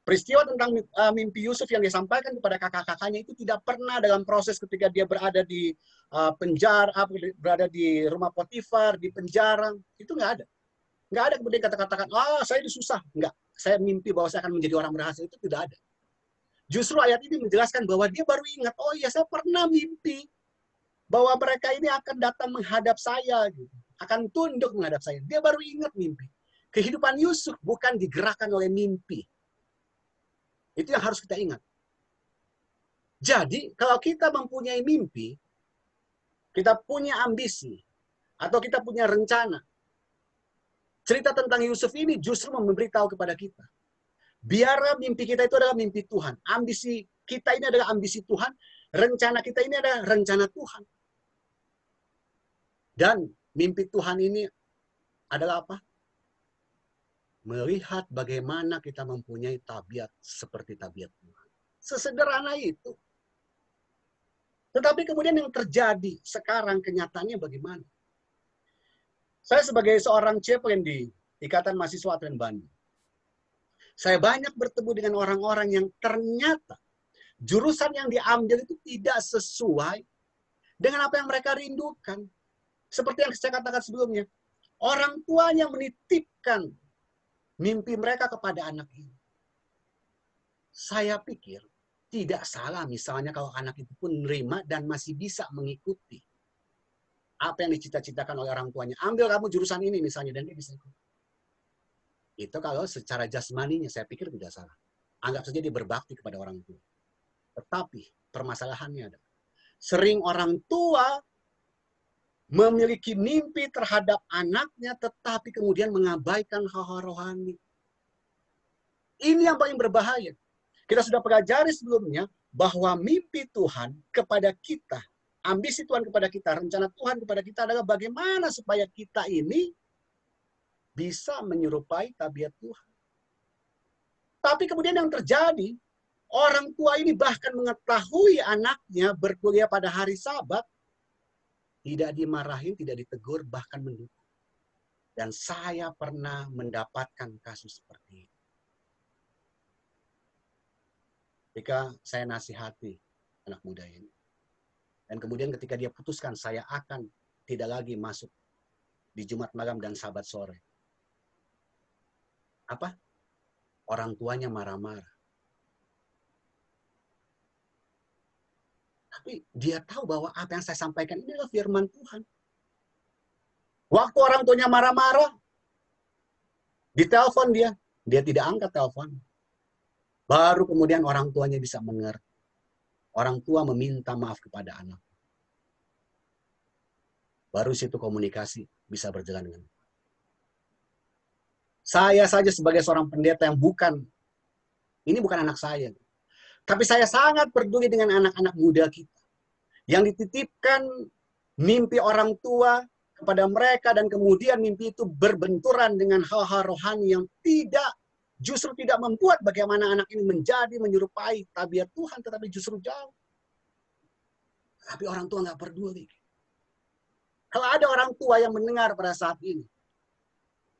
peristiwa tentang mimpi Yusuf yang disampaikan kepada kakak-kakaknya itu tidak pernah dalam proses ketika dia berada di penjara, berada di rumah Potifar, di penjara. Itu nggak ada. Nggak ada kemudian kata-katakan, saya itu susah. Nggak. Saya mimpi bahwa saya akan menjadi orang berhasil. Itu tidak ada. Justru ayat ini menjelaskan bahwa dia baru ingat, oh iya saya pernah mimpi bahwa mereka ini akan datang menghadap saya. Gitu. Akan tunduk menghadap saya. Dia baru ingat mimpi. Kehidupan Yusuf bukan digerakkan oleh mimpi. Itu yang harus kita ingat. Jadi, kalau kita mempunyai mimpi, kita punya ambisi, atau kita punya rencana, cerita tentang Yusuf ini justru memberitahu kepada kita. Biar mimpi kita itu adalah mimpi Tuhan. Ambisi kita ini adalah ambisi Tuhan. Rencana kita ini adalah rencana Tuhan. Dan mimpi Tuhan ini adalah apa? Melihat bagaimana kita mempunyai tabiat seperti tabiat Tuhan. Sesederhana itu. Tetapi kemudian yang terjadi sekarang kenyataannya bagaimana? Saya sebagai seorang chaplain di Ikatan Mahasiswa Advent Bandung. Saya banyak bertemu dengan orang-orang yang ternyata jurusan yang diambil itu tidak sesuai dengan apa yang mereka rindukan. Seperti yang saya katakan sebelumnya. Orang tuanya menitipkan mimpi mereka kepada anak ini. Saya pikir tidak salah misalnya kalau anak itu pun menerima dan masih bisa mengikuti apa yang dicita-citakan oleh orang tuanya. Ambil kamu jurusan ini misalnya dan dia bisa ikut. Itu kalau secara jasmaninya saya pikir tidak salah. Anggap saja dia berbakti kepada orang tua. Tetapi permasalahannya adalah sering orang tua memiliki mimpi terhadap anaknya, tetapi kemudian mengabaikan hal-hal rohani. Ini yang paling berbahaya. Kita sudah pelajari sebelumnya bahwa mimpi Tuhan kepada kita, ambisi Tuhan kepada kita, rencana Tuhan kepada kita adalah bagaimana supaya kita ini bisa menyerupai tabiat Tuhan. Tapi kemudian yang terjadi, orang tua ini bahkan mengetahui anaknya berkuliah pada hari Sabat, tidak dimarahin, tidak ditegur, bahkan mendukung. Dan saya pernah mendapatkan kasus seperti itu. Ketika saya nasihati anak muda ini. Dan kemudian ketika dia putuskan, saya akan tidak lagi masuk di Jumat malam dan Sabat sore. Apa? Orang tuanya marah-marah. Tapi dia tahu bahwa apa yang saya sampaikan ini adalah firman Tuhan. Waktu orang tuanya marah-marah, ditelepon dia tidak angkat telepon. Baru kemudian orang tuanya bisa mengerti. Orang tua meminta maaf kepada anak. Baru situ komunikasi bisa berjalan dengan. Saya saja sebagai seorang pendeta yang ini bukan anak saya. Tapi saya sangat peduli dengan anak-anak muda kita. Yang dititipkan mimpi orang tua kepada mereka dan kemudian mimpi itu berbenturan dengan hal-hal rohani yang justru tidak membuat bagaimana anak ini menyerupai tabiat Tuhan, tetapi justru jauh. Tapi orang tua nggak peduli. Kalau ada orang tua yang mendengar pada saat ini,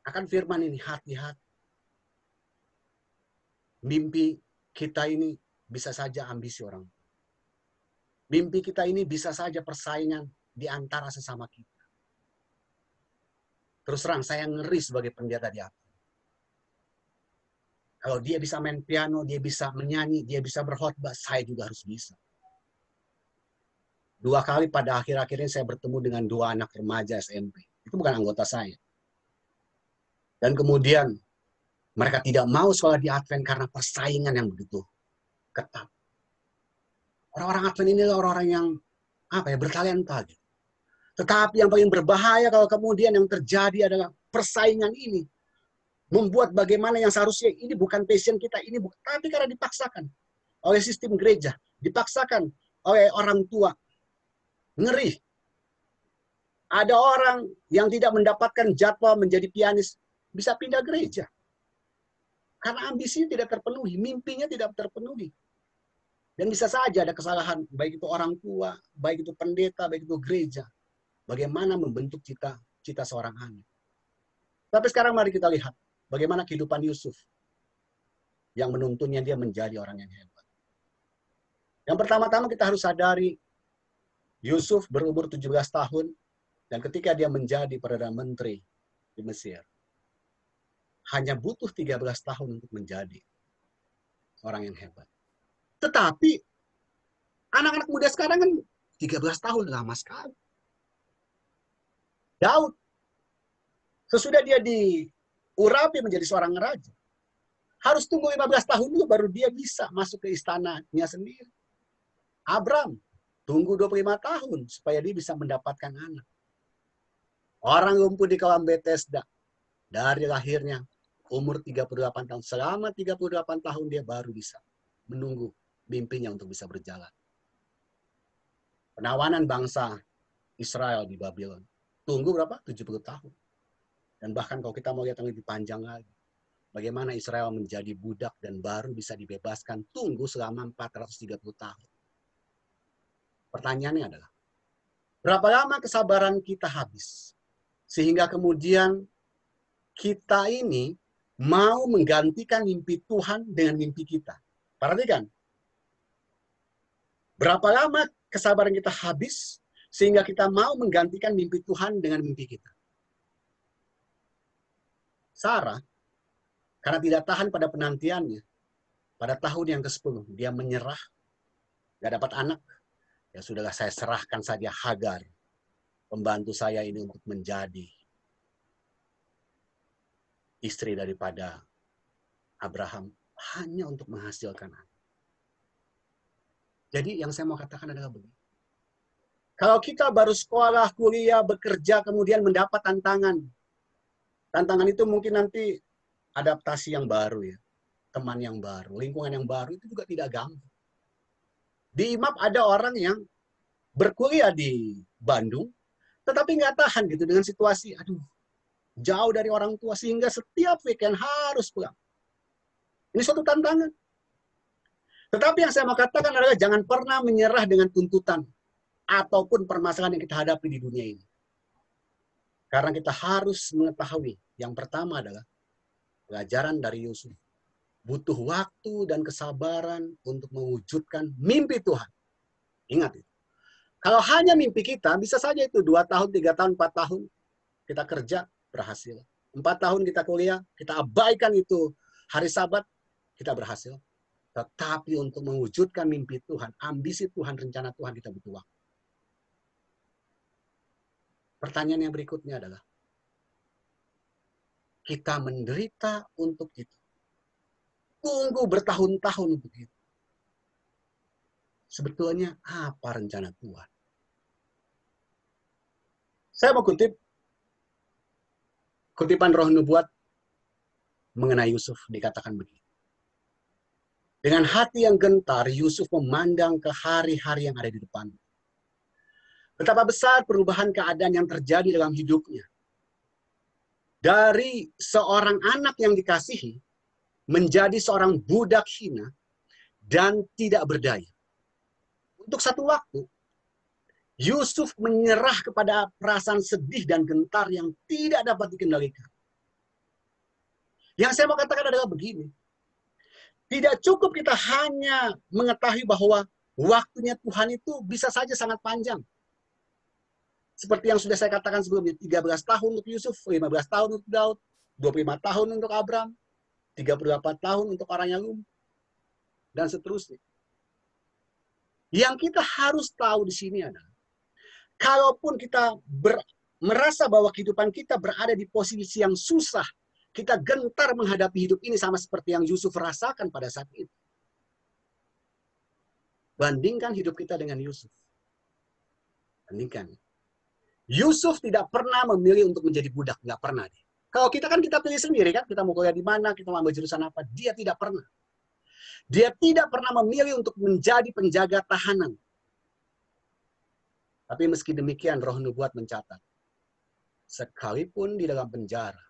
akan firman ini, hati-hati. Mimpi kita ini bisa saja ambisi orang. Mimpi kita ini bisa saja persaingan di antara sesama kita. Terus terang, saya ngeri sebagai pendeta di atas. Kalau dia bisa main piano, dia bisa menyanyi, dia bisa berkhotbah, saya juga harus bisa. 2 kali pada akhir-akhirnya saya bertemu dengan 2 anak remaja SMP. Itu bukan anggota saya. Dan kemudian mereka tidak mau sekolah di Advent karena persaingan yang begitu ketat. Orang-orang Advent ini adalah orang-orang yang bertalenta. Tetapi yang paling berbahaya kalau kemudian yang terjadi adalah persaingan ini membuat bagaimana yang seharusnya ini bukan passion kita, ini bukan, tapi karena dipaksakan oleh sistem gereja, dipaksakan oleh orang tua. Ngeri. Ada orang yang tidak mendapatkan jadwal menjadi pianis, bisa pindah gereja. Karena ambisinya tidak terpenuhi, mimpinya tidak terpenuhi. Dan bisa saja ada kesalahan, baik itu orang tua, baik itu pendeta, baik itu gereja. Bagaimana membentuk cita seorang anak. Tapi sekarang mari kita lihat bagaimana kehidupan Yusuf yang menuntunnya dia menjadi orang yang hebat. Yang pertama-tama kita harus sadari Yusuf berumur 17 tahun dan ketika dia menjadi Perdana Menteri di Mesir, hanya butuh 13 tahun untuk menjadi orang yang hebat. Tetapi anak-anak muda sekarang kan 13 tahun lama sekali. Daud, sesudah dia diurapi menjadi seorang raja, harus tunggu 15 tahun dulu baru dia bisa masuk ke istananya sendiri. Abram, tunggu 25 tahun supaya dia bisa mendapatkan anak. Orang lumpuh di kolam Bethesda, dari lahirnya, umur 38 tahun. Selama 38 tahun dia baru bisa menunggu mimpinya untuk bisa berjalan. Penawanan bangsa Israel di Babylon. Tunggu berapa? 70 tahun. Dan bahkan kalau kita mau lihat yang lebih panjang lagi, bagaimana Israel menjadi budak dan baru bisa dibebaskan, tunggu selama 430 tahun. Pertanyaannya adalah, berapa lama kesabaran kita habis? Sehingga kemudian kita ini mau menggantikan mimpi Tuhan dengan mimpi kita. Perhatikan. Berapa lama kesabaran kita habis sehingga kita mau menggantikan mimpi Tuhan dengan mimpi kita. Sarah, karena tidak tahan pada penantiannya, pada tahun yang ke-10, dia menyerah, gak dapat anak. Ya sudahlah, saya serahkan saja Hagar, pembantu saya ini untuk menjadi istri daripada Abraham, hanya untuk menghasilkan anak. Jadi yang saya mau katakan adalah begini. Kalau kita baru sekolah, kuliah, bekerja, kemudian mendapat tantangan. Tantangan itu mungkin nanti adaptasi yang baru ya. Teman yang baru, lingkungan yang baru, itu juga tidak gampang. Di IMAP ada orang yang berkuliah di Bandung, tetapi nggak tahan gitu dengan situasi, aduh, jauh dari orang tua, sehingga setiap weekend harus pulang. Ini suatu tantangan. Tetapi yang saya mau katakan adalah jangan pernah menyerah dengan tuntutan ataupun permasalahan yang kita hadapi di dunia ini. Karena kita harus mengetahui, yang pertama adalah pelajaran dari Yusuf. Butuh waktu dan kesabaran untuk mewujudkan mimpi Tuhan. Ingat itu. Kalau hanya mimpi kita, bisa saja itu 2 tahun, 3 tahun, 4 tahun. Kita kerja, berhasil. 4 tahun kita kuliah, kita abaikan itu hari Sabat, kita berhasil. Tetapi untuk mewujudkan mimpi Tuhan, ambisi Tuhan, rencana Tuhan, kita butuh waktu. Pertanyaan yang berikutnya adalah, kita menderita untuk itu. Tunggu bertahun-tahun untuk itu. Sebetulnya apa rencana Tuhan? Saya mau kutip kutipan Roh Nubuat mengenai Yusuf, dikatakan begini. Dengan hati yang gentar, Yusuf memandang ke hari-hari yang ada di depan. Betapa besar perubahan keadaan yang terjadi dalam hidupnya. Dari seorang anak yang dikasihi, menjadi seorang budak hina dan tidak berdaya. Untuk satu waktu, Yusuf menyerah kepada perasaan sedih dan gentar yang tidak dapat dikendalikan. Yang saya mau katakan adalah begini. Tidak cukup kita hanya mengetahui bahwa waktunya Tuhan itu bisa saja sangat panjang. Seperti yang sudah saya katakan sebelumnya, 13 tahun untuk Yusuf, 15 tahun untuk Daud, 25 tahun untuk Abram, 38 tahun untuk orang yang lumpuh, dan seterusnya. Yang kita harus tahu di sini adalah, kalaupun kita merasa bahwa kehidupan kita berada di posisi yang susah, kita gentar menghadapi hidup ini sama seperti yang Yusuf rasakan pada saat itu. Bandingkan hidup kita dengan Yusuf. Bandingkan. Yusuf tidak pernah memilih untuk menjadi budak, nggak pernah. Kalau kita kan kita pilih sendiri kan, kita mau kuliah di mana, kita mau ambil jurusan apa. Dia tidak pernah. Dia tidak pernah memilih untuk menjadi penjaga tahanan. Tapi meski demikian, Roh Nubuat mencatat, sekalipun di dalam penjara,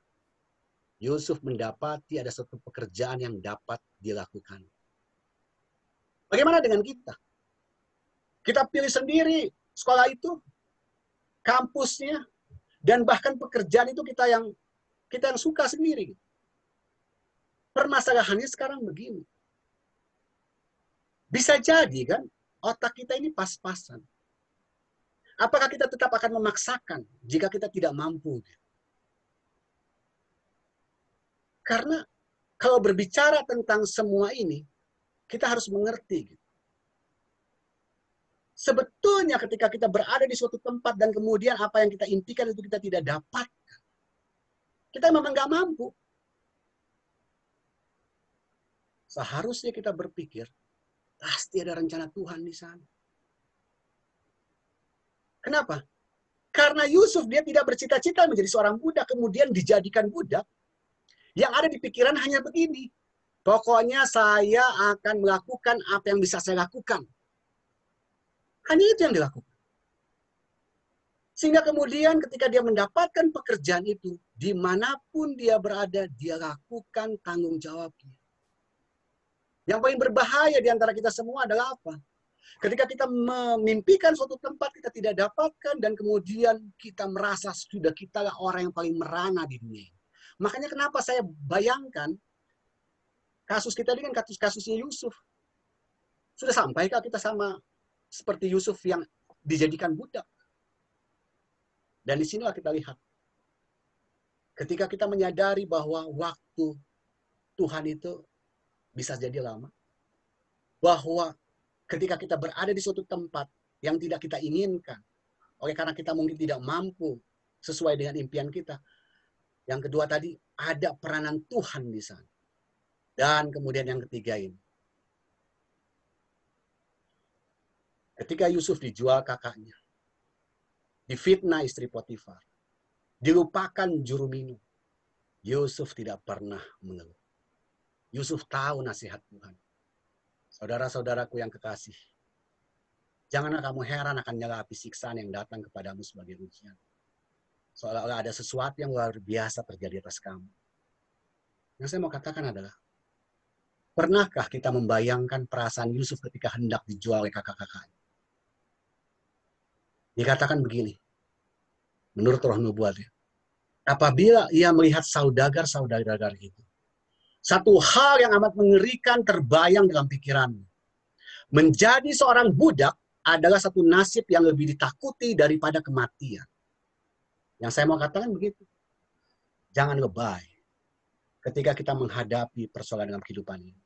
Yusuf mendapati ada suatu pekerjaan yang dapat dilakukan. Bagaimana dengan kita? Kita pilih sendiri sekolah itu, kampusnya, dan bahkan pekerjaan itu kita yang suka sendiri. Permasalahannya sekarang begini. Bisa jadi kan, otak kita ini pas-pasan. Apakah kita tetap akan memaksakan jika kita tidak mampu? Karena kalau berbicara tentang semua ini, kita harus mengerti. Sebetulnya ketika kita berada di suatu tempat dan kemudian apa yang kita impikan itu kita tidak dapat, kita memang nggak mampu. Seharusnya kita berpikir, pasti ada rencana Tuhan di sana. Kenapa? Karena Yusuf dia tidak bercita-cita menjadi seorang budak, kemudian dijadikan budak. Yang ada di pikiran hanya begini. Pokoknya saya akan melakukan apa yang bisa saya lakukan. Hanya itu yang dilakukan. Sehingga kemudian ketika dia mendapatkan pekerjaan itu, dimanapun dia berada, dia lakukan tanggung jawabnya. Yang paling berbahaya di antara kita semua adalah apa? Ketika kita memimpikan suatu tempat kita tidak dapatkan dan kemudian kita merasa sudah kita lah orang yang paling merana di dunia. Makanya kenapa saya bayangkan kasus kita ini kan kasusnya Yusuf. Sudah sampaikah kita sama seperti Yusuf yang dijadikan budak? Dan disinilah kita lihat. Ketika kita menyadari bahwa waktu Tuhan itu bisa jadi lama. Bahwa ketika kita berada di suatu tempat yang tidak kita inginkan. Oleh karena kita mungkin tidak mampu sesuai dengan impian kita. Yang kedua tadi, ada peranan Tuhan di sana. Dan kemudian yang ketiga ini. Ketika Yusuf dijual kakaknya. Difitnah istri Potifar. Dilupakan juru minum. Yusuf tidak pernah mengeluh. Yusuf tahu nasihat Tuhan. Saudara-saudaraku yang kekasih. Janganlah kamu heran akan nyala api siksaan yang datang kepadamu sebagai ujian. Seolah-olah ada sesuatu yang luar biasa terjadi atas kamu. Yang saya mau katakan adalah, pernahkah kita membayangkan perasaan Yusuf ketika hendak dijual oleh kakak-kakaknya? Dikatakan begini, menurut Roh Nubuat, apabila ia melihat saudagar-saudagar itu, satu hal yang amat mengerikan terbayang dalam pikirannya. Menjadi seorang budak adalah satu nasib yang lebih ditakuti daripada kematian. Yang saya mau katakan begitu. Jangan lebay ketika kita menghadapi persoalan dalam kehidupan ini.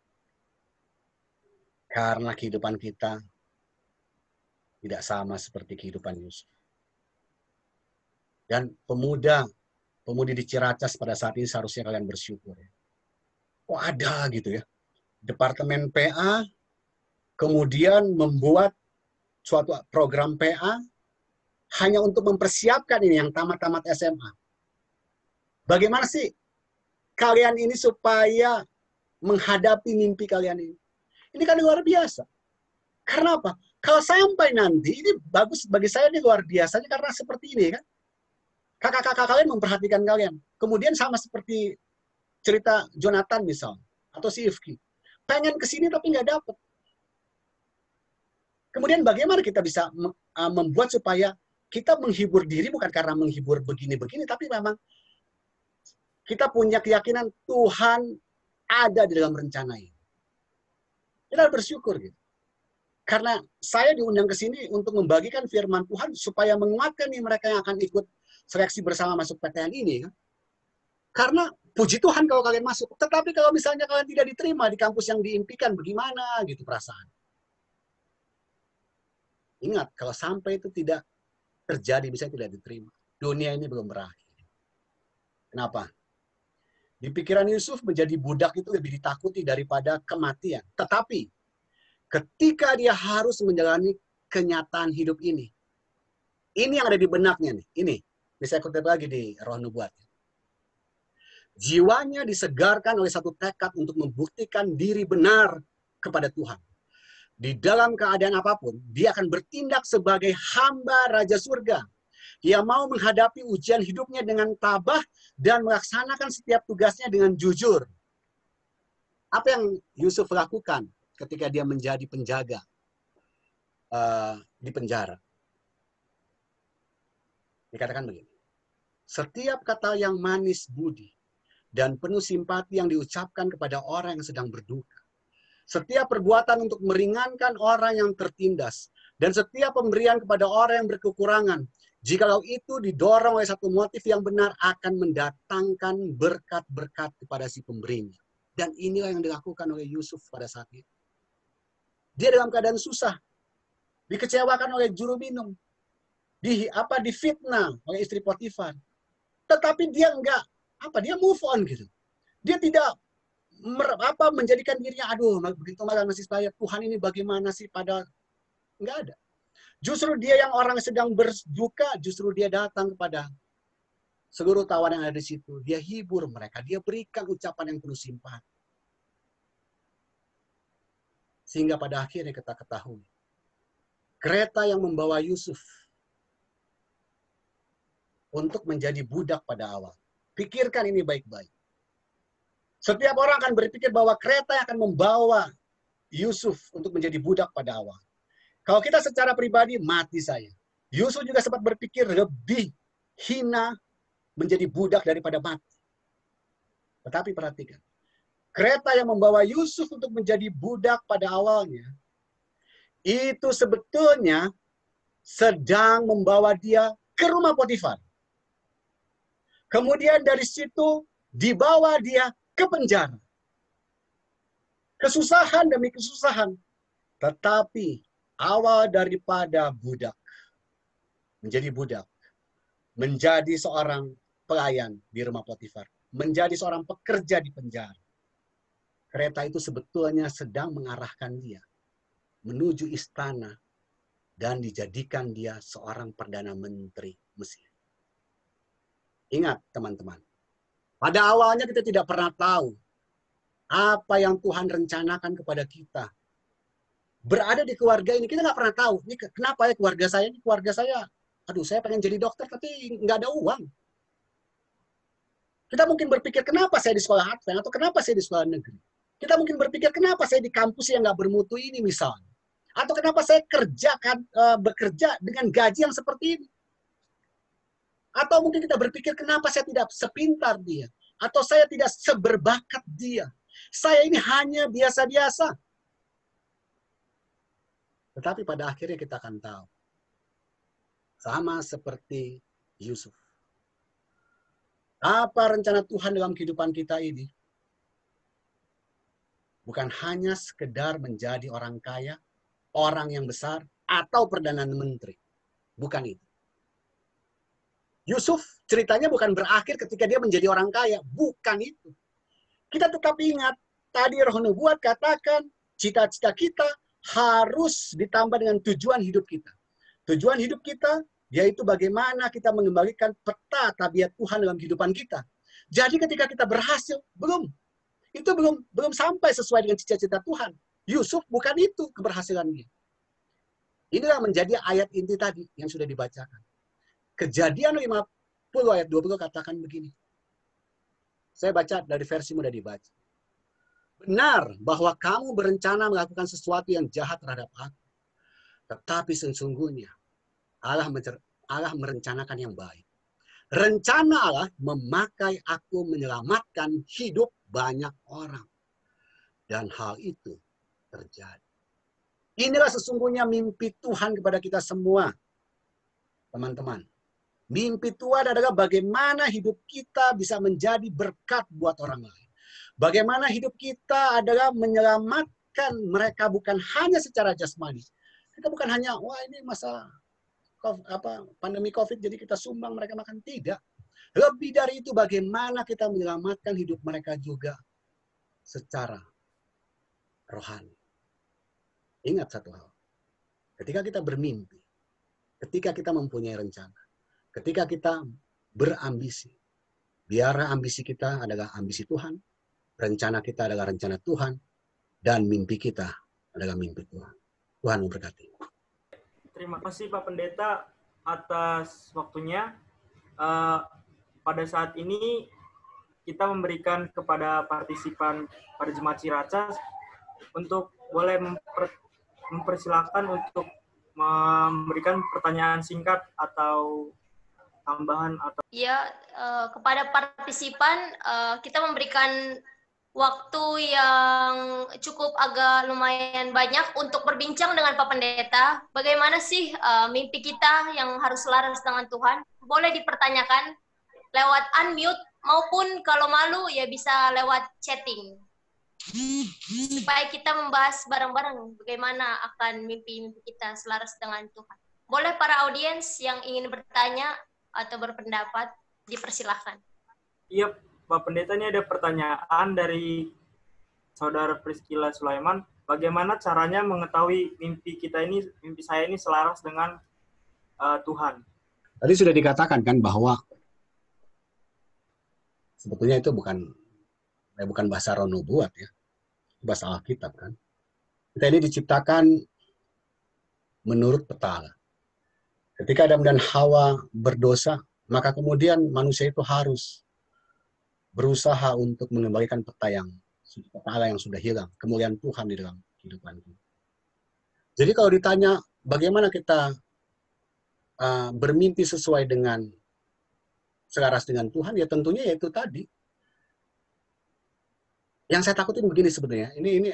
Karena kehidupan kita tidak sama seperti kehidupan Yusuf. Dan pemudi di Ciracas pada saat ini seharusnya kalian bersyukur. Oh ada gitu ya. Departemen PA kemudian membuat suatu program PA hanya untuk mempersiapkan ini yang tamat-tamat SMA. Bagaimana sih kalian ini supaya menghadapi mimpi kalian ini? Ini kan luar biasa. Karena apa? Kalau sampai nanti, ini bagus bagi saya ini luar biasanya karena seperti ini kan. Kakak-kakak kalian memperhatikan kalian. Kemudian sama seperti cerita Jonathan misal, atau si Ifki. Pengen kesini tapi nggak dapet. Kemudian bagaimana kita bisa membuat supaya kita menghibur diri bukan karena menghibur begini-begini, tapi memang kita punya keyakinan Tuhan ada di dalam rencana ini. Kita bersyukur gitu. Karena saya diundang ke sini untuk membagikan firman Tuhan supaya menguatkan nih mereka yang akan ikut seleksi bersama masuk PTN ini. Kan? Karena puji Tuhan kalau kalian masuk. Tetapi kalau misalnya kalian tidak diterima di kampus yang diimpikan, bagaimana gitu perasaan? Ingat, kalau sampai itu tidak terjadi, bisa tidak diterima. Dunia ini belum berakhir. Kenapa? Di pikiran Yusuf menjadi budak itu lebih ditakuti daripada kematian. Tetapi ketika dia harus menjalani kenyataan hidup ini yang ada di benaknya nih. Ini saya kutip lagi di Roh Nubuat. Jiwanya disegarkan oleh satu tekad untuk membuktikan diri benar kepada Tuhan. Di dalam keadaan apapun, dia akan bertindak sebagai hamba Raja Surga. Dia mau menghadapi ujian hidupnya dengan tabah dan melaksanakan setiap tugasnya dengan jujur. Apa yang Yusuf lakukan ketika dia menjadi penjaga di penjara? Dikatakan begini, setiap kata yang manis budi dan penuh simpati yang diucapkan kepada orang yang sedang berduka, setiap perbuatan untuk meringankan orang yang tertindas, dan setiap pemberian kepada orang yang berkekurangan, jikalau itu didorong oleh satu motif yang benar, akan mendatangkan berkat-berkat kepada si pemberinya. Dan inilah yang dilakukan oleh Yusuf pada saat itu. Dia dalam keadaan susah, dikecewakan oleh juru minum, difitnah oleh istri Potifar. Tetapi dia dia move on gitu. Dia tidak menjadikan dirinya, aduh begitu malah masih saya, Tuhan ini bagaimana sih, pada nggak ada. Justru dia yang orang sedang berduka, justru dia datang kepada seluruh tawanan yang ada di situ. Dia hibur mereka, dia berikan ucapan yang penuh simpati. Sehingga pada akhirnya kita ketahui, kereta yang membawa Yusuf untuk menjadi budak pada awal. Pikirkan ini baik-baik. Setiap orang akan berpikir bahwa kereta yang akan membawa Yusuf untuk menjadi budak pada awal. Kalau kita secara pribadi, mati saya. Yusuf juga sempat berpikir lebih hina menjadi budak daripada mati. Tetapi perhatikan, kereta yang membawa Yusuf untuk menjadi budak pada awalnya, itu sebetulnya sedang membawa dia ke rumah Potifar. Kemudian dari situ dibawa dia ke penjara. Kesusahan demi kesusahan. Tetapi awal daripada budak, menjadi seorang pelayan di rumah Potifar, menjadi seorang pekerja di penjara. Kereta itu sebetulnya sedang mengarahkan dia menuju istana dan dijadikan dia seorang perdana menteri Mesir. Ingat teman-teman, pada awalnya kita tidak pernah tahu apa yang Tuhan rencanakan kepada kita. Berada di keluarga ini, kita nggak pernah tahu. Ini kenapa ya keluarga saya, aduh saya pengen jadi dokter tapi nggak ada uang. Kita mungkin berpikir, kenapa saya di sekolah Advent atau kenapa saya di sekolah negeri. Kita mungkin berpikir, kenapa saya di kampus yang nggak bermutu ini misalnya. Atau kenapa saya bekerja dengan gaji yang seperti ini. Atau mungkin kita berpikir, kenapa saya tidak sepintar dia. Atau saya tidak seberbakat dia. Saya ini hanya biasa-biasa. Tetapi pada akhirnya kita akan tahu. Sama seperti Yusuf. Apa rencana Tuhan dalam kehidupan kita ini? Bukan hanya sekedar menjadi orang kaya, orang yang besar, atau perdana menteri. Bukan itu. Yusuf ceritanya bukan berakhir ketika dia menjadi orang kaya. Bukan itu. Kita tetap ingat, tadi Roh Nubuat katakan, cita-cita kita harus ditambah dengan tujuan hidup kita. Tujuan hidup kita yaitu bagaimana kita mengembalikan peta tabiat Tuhan dalam kehidupan kita. Jadi ketika kita berhasil, itu belum sampai sesuai dengan cita-cita Tuhan. Yusuf bukan itu keberhasilan dia. Inilah menjadi ayat inti tadi yang sudah dibacakan. Kejadian 50 ayat 20 katakan begini. Saya baca dari versi mudah dibaca. Benar bahwa kamu berencana melakukan sesuatu yang jahat terhadap aku. Tetapi sesungguhnya Allah merencanakan yang baik. Rencana Allah memakai aku menyelamatkan hidup banyak orang. Dan hal itu terjadi. Inilah sesungguhnya mimpi Tuhan kepada kita semua. Teman-teman. Mimpi Tuhan adalah bagaimana hidup kita bisa menjadi berkat buat orang lain. Bagaimana hidup kita adalah menyelamatkan mereka bukan hanya secara jasmani. Kita bukan hanya, wah ini masa pandemi COVID jadi kita sumbang mereka makan. Tidak. Lebih dari itu bagaimana kita menyelamatkan hidup mereka juga secara rohani. Ingat satu hal. Ketika kita bermimpi, ketika kita mempunyai rencana, ketika kita berambisi, Biar ambisi kita adalah ambisi Tuhan, rencana kita adalah rencana Tuhan, dan mimpi kita adalah mimpi Tuhan. Tuhan memberkati. Terima kasih Pak Pendeta atas waktunya. Pada saat ini kita memberikan kepada partisipan pada Jemaat Ciracas untuk boleh mempersilahkan untuk memberikan pertanyaan singkat atau tambahan atau Ya, kepada partisipan kita memberikan waktu yang cukup agak lumayan banyak untuk berbincang dengan Pak Pendeta. Bagaimana sih mimpi kita yang harus selaras dengan Tuhan? Boleh dipertanyakan lewat unmute maupun kalau malu ya bisa lewat chatting. Supaya kita membahas bareng-bareng bagaimana akan mimpi-mimpi kita selaras dengan Tuhan. Boleh para audiens yang ingin bertanya atau berpendapat, dipersilahkan. Iya, Pak Pendeta, ini ada pertanyaan dari Saudara Priscilla Sulaiman. Bagaimana caranya mengetahui mimpi saya ini selaras dengan Tuhan? Tadi sudah dikatakan kan bahwa sebetulnya itu bukan bahasa roh nubuat ya, bahasa Alkitab kan. Kita ini diciptakan menurut petala. Ketika Adam dan Hawa berdosa, maka kemudian manusia itu harus berusaha untuk mengembalikan petala yang sudah hilang, kemuliaan Tuhan di dalam kehidupan kita. Jadi kalau ditanya bagaimana kita bermimpi sesuai dengan selaras dengan Tuhan, ya tentunya yaitu tadi. Yang saya takutin begini sebetulnya, ini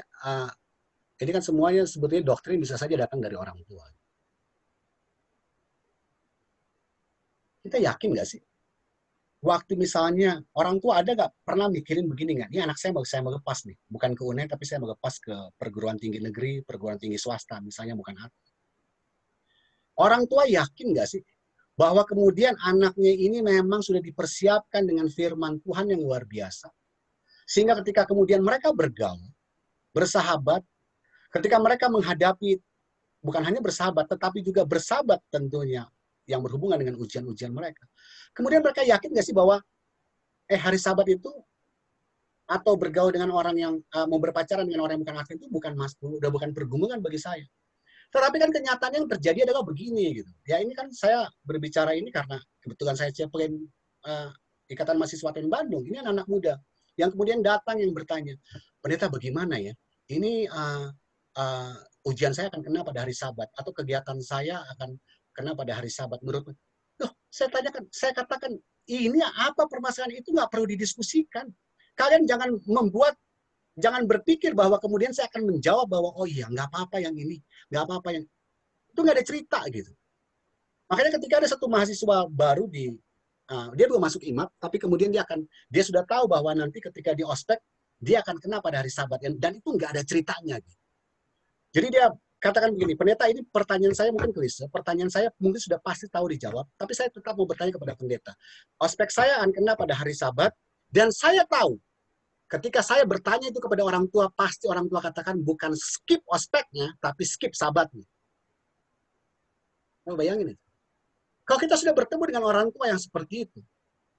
kan semuanya sebetulnya doktrin bisa saja datang dari orang tua. Kita yakin nggak sih? Waktu misalnya orang tua ada nggak pernah mikirin begini nggak? Ini anak saya mau lepas nih, bukan ke UNED tapi saya mau lepas ke perguruan tinggi negeri, perguruan tinggi swasta, misalnya bukan ATS. Orang tua yakin nggak sih bahwa kemudian anaknya ini memang sudah dipersiapkan dengan firman Tuhan yang luar biasa, sehingga ketika kemudian mereka bergaul, bersahabat, ketika mereka menghadapi bukan hanya bersahabat, tetapi juga bersahabat tentunya yang berhubungan dengan ujian-ujian mereka. Kemudian mereka yakin nggak sih bahwa hari Sabat itu atau bergaul dengan orang yang mau berpacaran dengan orang yang bukan Advent itu udah bukan pergumulan bagi saya. Tetapi kan kenyataannya yang terjadi adalah begini gitu. Ya ini kan saya berbicara ini karena kebetulan saya chaplain Ikatan Mahasiswa Advent Bandung. Ini anak-anak muda yang kemudian datang yang bertanya, "Pendeta bagaimana ya? Ini ujian saya akan kena pada hari Sabat atau kegiatan saya akan kena pada hari Sabat." Menurut loh, saya katakan, ini apa permasalahan itu nggak perlu didiskusikan. Kalian jangan berpikir bahwa kemudian saya akan menjawab bahwa oh iya nggak apa-apa yang ini, nggak apa-apa yang itu, nggak ada cerita gitu. Makanya ketika ada satu mahasiswa baru dia belum masuk IMAP, tapi kemudian dia sudah tahu bahwa nanti ketika di ospek dia akan kena pada hari Sabat dan itu nggak ada ceritanya. Gitu. Jadi dia katakan begini, "Pendeta, ini pertanyaan saya mungkin klise, pertanyaan saya mungkin sudah pasti tahu dijawab, tapi saya tetap mau bertanya kepada pendeta. Ospek saya akan kena pada hari Sabat, dan saya tahu ketika saya bertanya itu kepada orang tua, pasti orang tua katakan bukan skip ospeknya, tapi skip Sabatnya." Mau bayangin itu. Kalau kita sudah bertemu dengan orang tua yang seperti itu,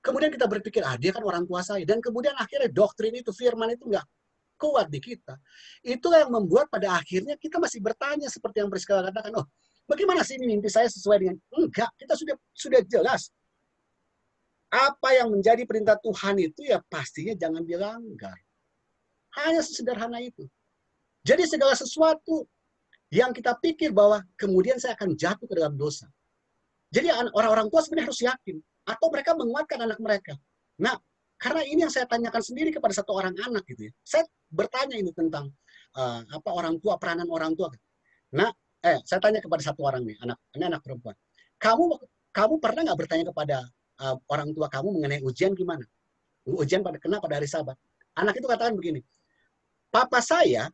kemudian kita berpikir, dia kan orang tua saya, dan kemudian akhirnya doktrin itu, firman itu nggak kuat di kita. Itulah yang membuat pada akhirnya kita masih bertanya seperti yang Priscilla katakan, oh bagaimana sih ini mimpi saya sesuai dengan, enggak, kita sudah jelas. Apa yang menjadi perintah Tuhan itu ya pastinya jangan dilanggar. Hanya sesederhana itu. Jadi segala sesuatu yang kita pikir bahwa kemudian saya akan jatuh ke dalam dosa. Jadi orang-orang tua sebenarnya harus yakin. Atau mereka menguatkan anak mereka. Nah, karena ini yang saya tanyakan sendiri kepada satu orang anak gitu ya. Saya bertanya ini tentang orang tua, peranan orang tua. Nah, saya tanya kepada satu orang nih, anak perempuan. Kamu pernah nggak bertanya kepada orang tua kamu mengenai ujian gimana? Ujian kena pada hari Sabat. Anak itu katakan begini, "Papa saya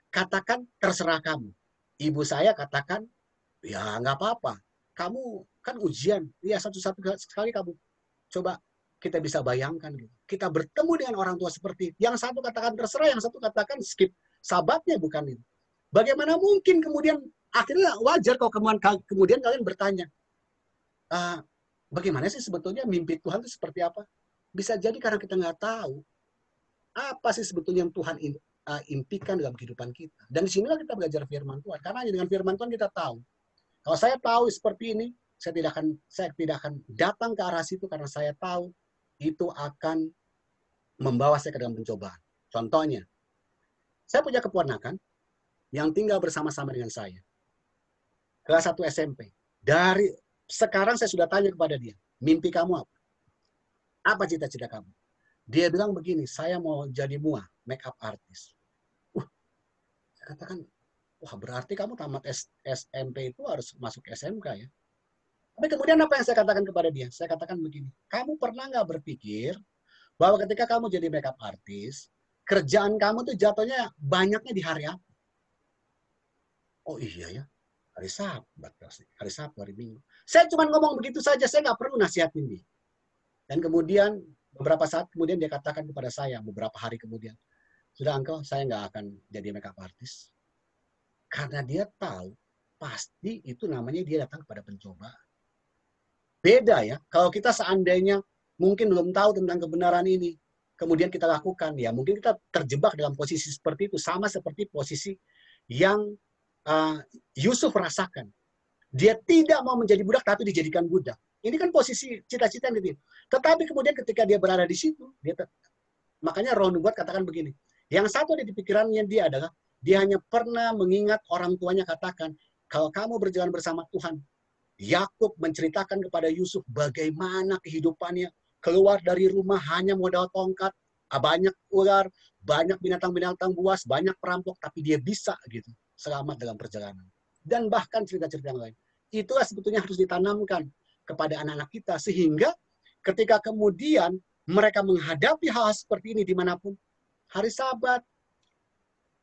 katakan terserah kamu. Ibu saya katakan, ya nggak apa-apa. Kamu kan ujian, ya satu-satu sekali kamu coba." Kita bisa bayangkan gitu. Kita bertemu dengan orang tua seperti itu. Yang satu katakan terserah, yang satu katakan skip Sabatnya bukan itu. Bagaimana mungkin kemudian akhirnya wajar kalau kemudian kalian bertanya, bagaimana sih sebetulnya mimpi Tuhan itu seperti apa? Bisa jadi karena kita nggak tahu apa sih sebetulnya yang Tuhan impikan dalam kehidupan kita. Dan disinilah kita belajar firman Tuhan. Karena dengan firman Tuhan kita tahu. Kalau saya tahu seperti ini, saya tidak akan datang ke arah situ karena saya tahu itu akan membawa saya ke dalam pencobaan. Contohnya, saya punya keponakan yang tinggal bersama-sama dengan saya. Kelas 1 SMP. Dari sekarang saya sudah tanya kepada dia, mimpi kamu apa? Apa cita-cita kamu? Dia bilang begini, saya mau jadi MUA, makeup artist. Saya katakan, wah berarti kamu tamat SMP itu harus masuk SMK ya. Tapi kemudian apa yang saya katakan kepada dia? Saya katakan begini, kamu pernah nggak berpikir bahwa ketika kamu jadi makeup artist, kerjaan kamu tuh jatuhnya banyaknya di hari apa? Oh iya ya, hari Sabat, hari Sabtu, hari Minggu. Saya cuma ngomong begitu saja, saya nggak perlu nasihatin dia. Dan kemudian beberapa saat kemudian dia katakan kepada saya, beberapa hari kemudian, sudah Uncle, saya nggak akan jadi makeup artist. Karena dia tahu, pasti itu namanya dia datang kepada pencobaan. Beda ya, kalau kita seandainya mungkin belum tahu tentang kebenaran ini, kemudian kita lakukan, ya mungkin kita terjebak dalam posisi seperti itu, sama seperti posisi yang Yusuf rasakan. Dia tidak mau menjadi budak, tapi dijadikan budak. Ini kan posisi cita-cita yang gitu. Tetapi kemudian ketika dia berada di situ, makanya Roh Nubuat katakan begini. Yang satu di pikirannya dia adalah, dia hanya pernah mengingat orang tuanya katakan, kalau kamu berjalan bersama Tuhan, Yakub menceritakan kepada Yusuf bagaimana kehidupannya keluar dari rumah hanya modal tongkat, banyak ular, banyak binatang-binatang buas, banyak perampok, tapi dia bisa gitu selamat dalam perjalanan. Dan bahkan cerita-cerita yang lain. Itulah sebetulnya harus ditanamkan kepada anak-anak kita, sehingga ketika kemudian mereka menghadapi hal seperti ini dimanapun, hari Sabat,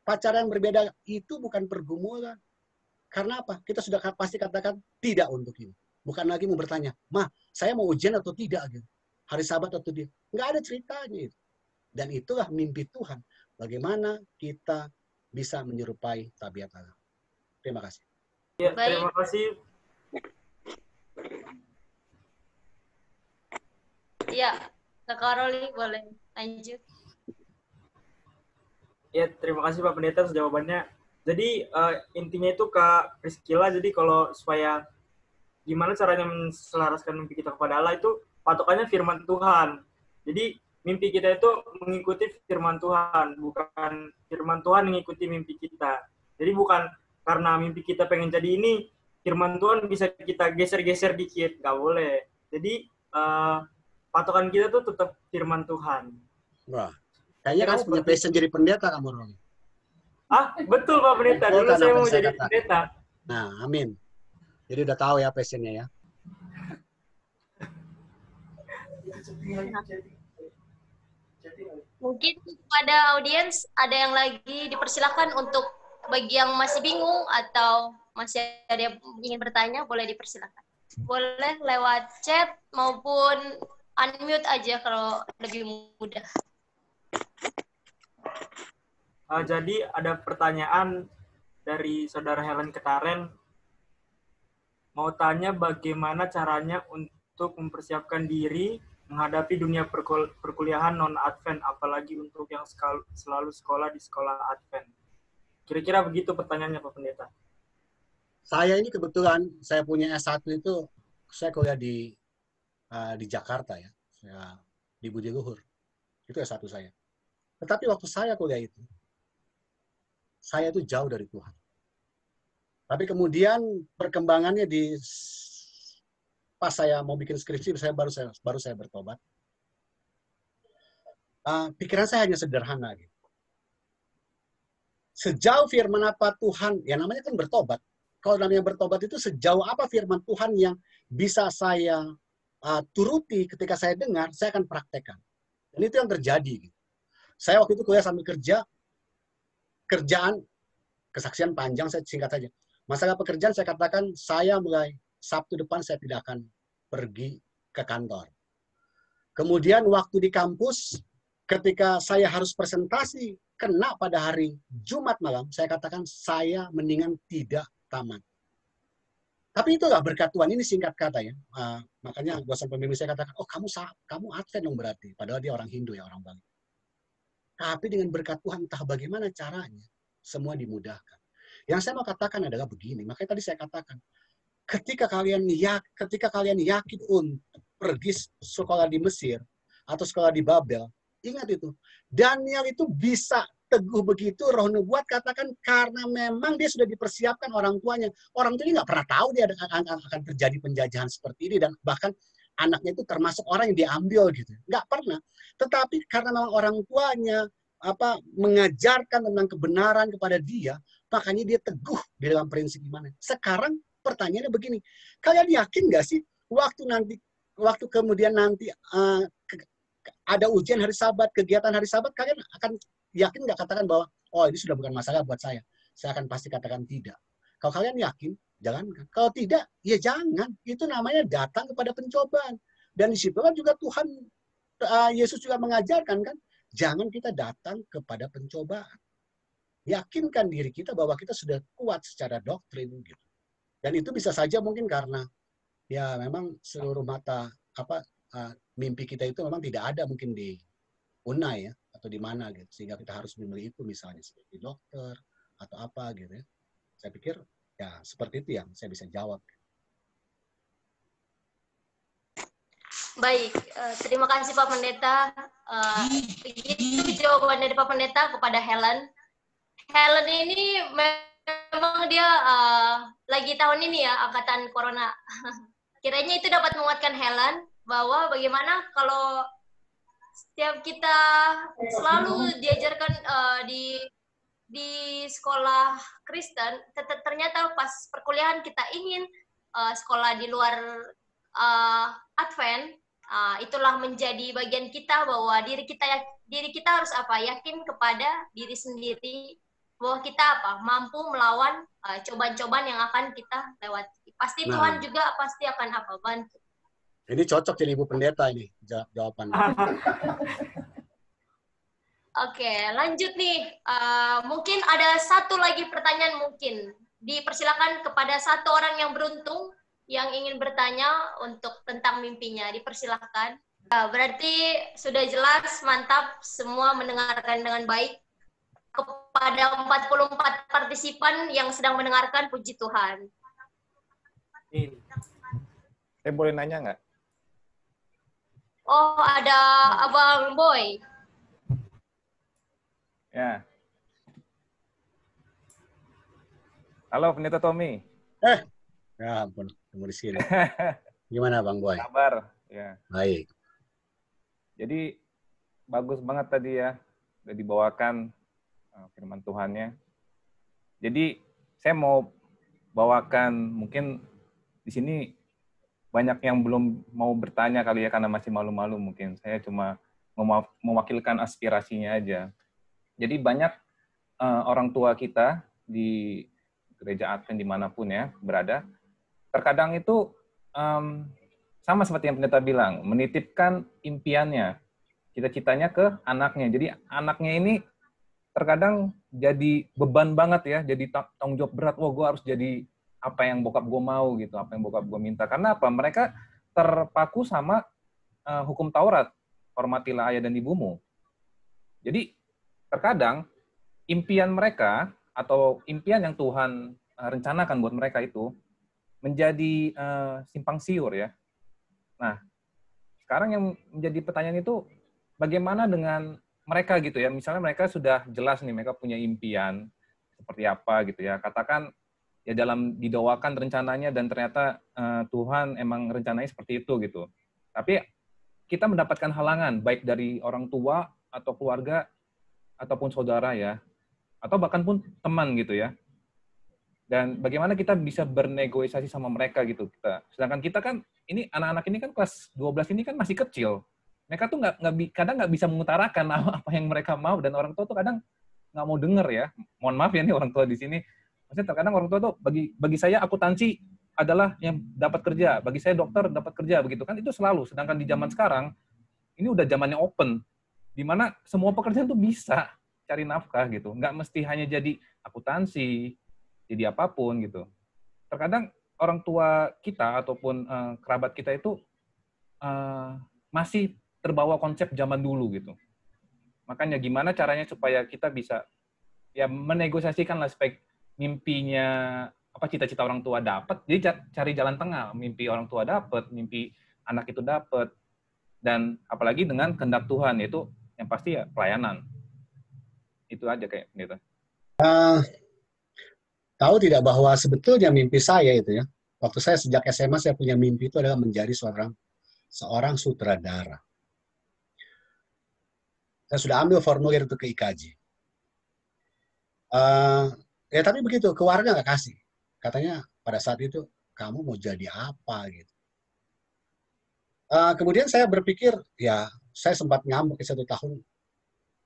pacaran yang berbeda, itu bukan pergumulan. Karena apa? Kita sudah pasti katakan tidak untuk ini. Bukan lagi mau bertanya, Ma, saya mau ujian atau tidak? Gitu. Hari Sabat atau tidak? Nggak ada ceritanya itu. Dan itulah mimpi Tuhan. Bagaimana kita bisa menyerupai tabiat Allah. Terima kasih. Ya, terima kasih. Ya, Kak Karoli boleh lanjut. Ya, terima kasih Pak Pendeta atas jawabannya. Jadi intinya itu Kak Priscilla, jadi kalau supaya gimana caranya menselaraskan mimpi kita kepada Allah itu patokannya firman Tuhan. Jadi mimpi kita itu mengikuti firman Tuhan, bukan firman Tuhan mengikuti mimpi kita. Jadi bukan karena mimpi kita pengen jadi ini, firman Tuhan bisa kita geser-geser dikit, nggak boleh. Jadi patokan kita tuh tetap firman Tuhan. Wah, kayaknya kamu punya passion jadi pendeta kamu, Ron. Ah, betul Pak Pendeta. Dulu saya mau jadi pendeta. Nah, amin. Jadi udah tahu ya passionnya ya. Mungkin pada audiens ada yang lagi dipersilakan untuk bagi yang masih bingung atau masih ada yang ingin bertanya, boleh dipersilakan. Boleh lewat chat maupun unmute aja kalau lebih mudah. Jadi ada pertanyaan dari Saudara Helen Ketaren. Mau tanya bagaimana caranya untuk mempersiapkan diri menghadapi dunia perkuliahan non-Advent, apalagi untuk yang selalu sekolah di sekolah Advent. Kira-kira begitu pertanyaannya Pak Pendeta. Saya ini kebetulan, saya punya S1 itu, saya kuliah di Jakarta ya, saya di Budi Luhur. Itu S1 saya. Tetapi waktu saya kuliah itu, saya itu jauh dari Tuhan. Tapi kemudian perkembangannya pas saya mau bikin skripsi, baru saya bertobat. Pikiran saya hanya sederhana. Gitu. Sejauh firman apa Tuhan, ya namanya kan bertobat. Kalau namanya bertobat itu sejauh apa firman Tuhan yang bisa saya turuti ketika saya dengar, saya akan praktekkan. Dan itu yang terjadi. Gitu. Saya waktu itu kuliah sambil kerjaan, kesaksian panjang, saya singkat saja. Masalah pekerjaan saya katakan, saya mulai Sabtu depan saya tidak akan pergi ke kantor. Kemudian waktu di kampus, ketika saya harus presentasi, kena pada hari Jumat malam, saya katakan saya mendingan tidak tamat. Tapi itulah berkat Tuhan, ini singkat kata ya. Makanya dosen pembimbing saya katakan, oh kamu Advent dong berarti. Padahal dia orang Hindu ya, orang Bali. Tapi dengan berkat Tuhan, entah bagaimana caranya, semua dimudahkan. Yang saya mau katakan adalah begini, makanya tadi saya katakan, ketika kalian yakin untuk pergi sekolah di Mesir, atau sekolah di Babel, ingat itu, Daniel itu bisa teguh begitu, roh nubuat katakan karena memang dia sudah dipersiapkan orang tuanya. Orang tuanya nggak pernah tahu dia akan terjadi penjajahan seperti ini, dan bahkan anaknya itu termasuk orang yang diambil gitu. Nggak pernah. Tetapi karena memang orang tuanya mengajarkan tentang kebenaran kepada dia, makanya dia teguh di dalam prinsip iman. Sekarang pertanyaannya begini, kalian yakin nggak sih waktu kemudian nanti ada ujian hari Sabat, kegiatan hari Sabat, kalian akan yakin nggak katakan bahwa, oh ini sudah bukan masalah buat saya. Saya akan pasti katakan tidak. Kalau kalian yakin, jalankan. Kalau tidak, ya jangan. Itu namanya datang kepada pencobaan. Dan di situ kan juga Tuhan, Yesus juga mengajarkan kan, jangan kita datang kepada pencobaan. Yakinkan diri kita bahwa kita sudah kuat secara doktrin gitu. Dan itu bisa saja mungkin karena ya memang seluruh mata mimpi kita itu memang tidak ada mungkin di Unai ya, atau di mana gitu, sehingga kita harus memilih itu misalnya seperti dokter atau apa gitu ya. Saya pikir ya seperti itu yang saya bisa jawab. Baik, terima kasih Pak Pendeta. Itu jawaban dari Pak Pendeta kepada Helen. Helen ini memang dia lagi tahun ini ya, angkatan Corona. Kiranya itu dapat menguatkan Helen bahwa bagaimana kalau setiap kita selalu diajarkan di sekolah Kristen, ternyata pas perkuliahan kita ingin sekolah di luar Advent, itulah menjadi bagian kita bahwa diri kita harus yakin kepada diri sendiri bahwa kita mampu melawan cobaan-cobaan yang akan kita lewati. Pasti Tuhan juga pasti akan bantu. Ini cocok jadi Ibu Pendeta ini jawabannya. Oke, lanjut nih. Mungkin ada satu lagi pertanyaan mungkin. Dipersilakan kepada satu orang yang beruntung yang ingin bertanya untuk tentang mimpinya. Dipersilakan. Berarti sudah jelas, mantap, semua mendengarkan dengan baik. Kepada 44 partisipan yang sedang mendengarkan, puji Tuhan. Saya boleh nanya nggak? Oh, ada Abang Boy. Ya. Halo, Pendeta Tommy. Ya ampun, tunggu di sini. Gimana Bang Boy? Kabar? Ya. Baik. Jadi, bagus banget tadi ya, udah dibawakan firman Tuhannya. Jadi, saya mau bawakan, mungkin di sini banyak yang belum mau bertanya kali ya, karena masih malu-malu mungkin. Saya cuma mewakilkan aspirasinya aja. Jadi banyak orang tua kita di gereja Advent dimanapun ya berada, terkadang itu sama seperti yang pendeta bilang, menitipkan impiannya, cita-citanya ke anaknya. Jadi anaknya ini terkadang jadi beban banget ya, jadi tanggung jawab berat. Wah, gue harus jadi apa yang bokap gue mau gitu, apa yang bokap gue minta. Karena apa? Mereka terpaku sama hukum Taurat, hormatilah ayah dan ibumu. Jadi terkadang impian mereka atau impian yang Tuhan rencanakan buat mereka itu menjadi simpang siur ya. Nah, sekarang yang menjadi pertanyaan itu bagaimana dengan mereka gitu ya. Misalnya mereka sudah jelas nih, mereka punya impian seperti apa gitu ya. Katakan ya dalam didoakan rencananya dan ternyata Tuhan emang rencananya seperti itu gitu. Tapi kita mendapatkan halangan baik dari orang tua atau keluarga ataupun saudara ya, atau bahkan pun teman gitu ya. Dan bagaimana kita bisa bernegosiasi sama mereka gitu. Sedangkan kita kan, ini anak-anak ini kan kelas 12 ini kan masih kecil. Mereka tuh kadang nggak bisa mengutarakan apa yang mereka mau, dan orang tua tuh kadang nggak mau denger ya. Mohon maaf ya nih orang tua di sini. Maksudnya terkadang orang tua tuh bagi saya akuntansi adalah yang dapat kerja, bagi saya dokter dapat kerja begitu kan, itu selalu. Sedangkan di zaman sekarang ini udah zamannya open, di mana semua pekerjaan tuh bisa cari nafkah gitu, nggak mesti hanya jadi akuntansi, jadi apapun gitu. Terkadang orang tua kita ataupun kerabat kita itu masih terbawa konsep zaman dulu gitu. Makanya gimana caranya supaya kita bisa ya menegosiasikan lah supaya mimpinya cita-cita orang tua dapat, jadi cari jalan tengah, mimpi orang tua dapat, mimpi anak itu dapat, dan apalagi dengan kehendak Tuhan, yaitu yang pasti ya pelayanan. Itu aja kayak gitu. Tahu tidak bahwa sebetulnya mimpi saya itu ya, waktu saya sejak SMA saya punya mimpi itu adalah menjadi seorang sutradara. Saya sudah ambil formulir itu ke IKJ. Ya tapi begitu, keluarga nggak kasih. Katanya pada saat itu, kamu mau jadi apa gitu. Kemudian saya berpikir, ya saya sempat ngambek 1 tahun,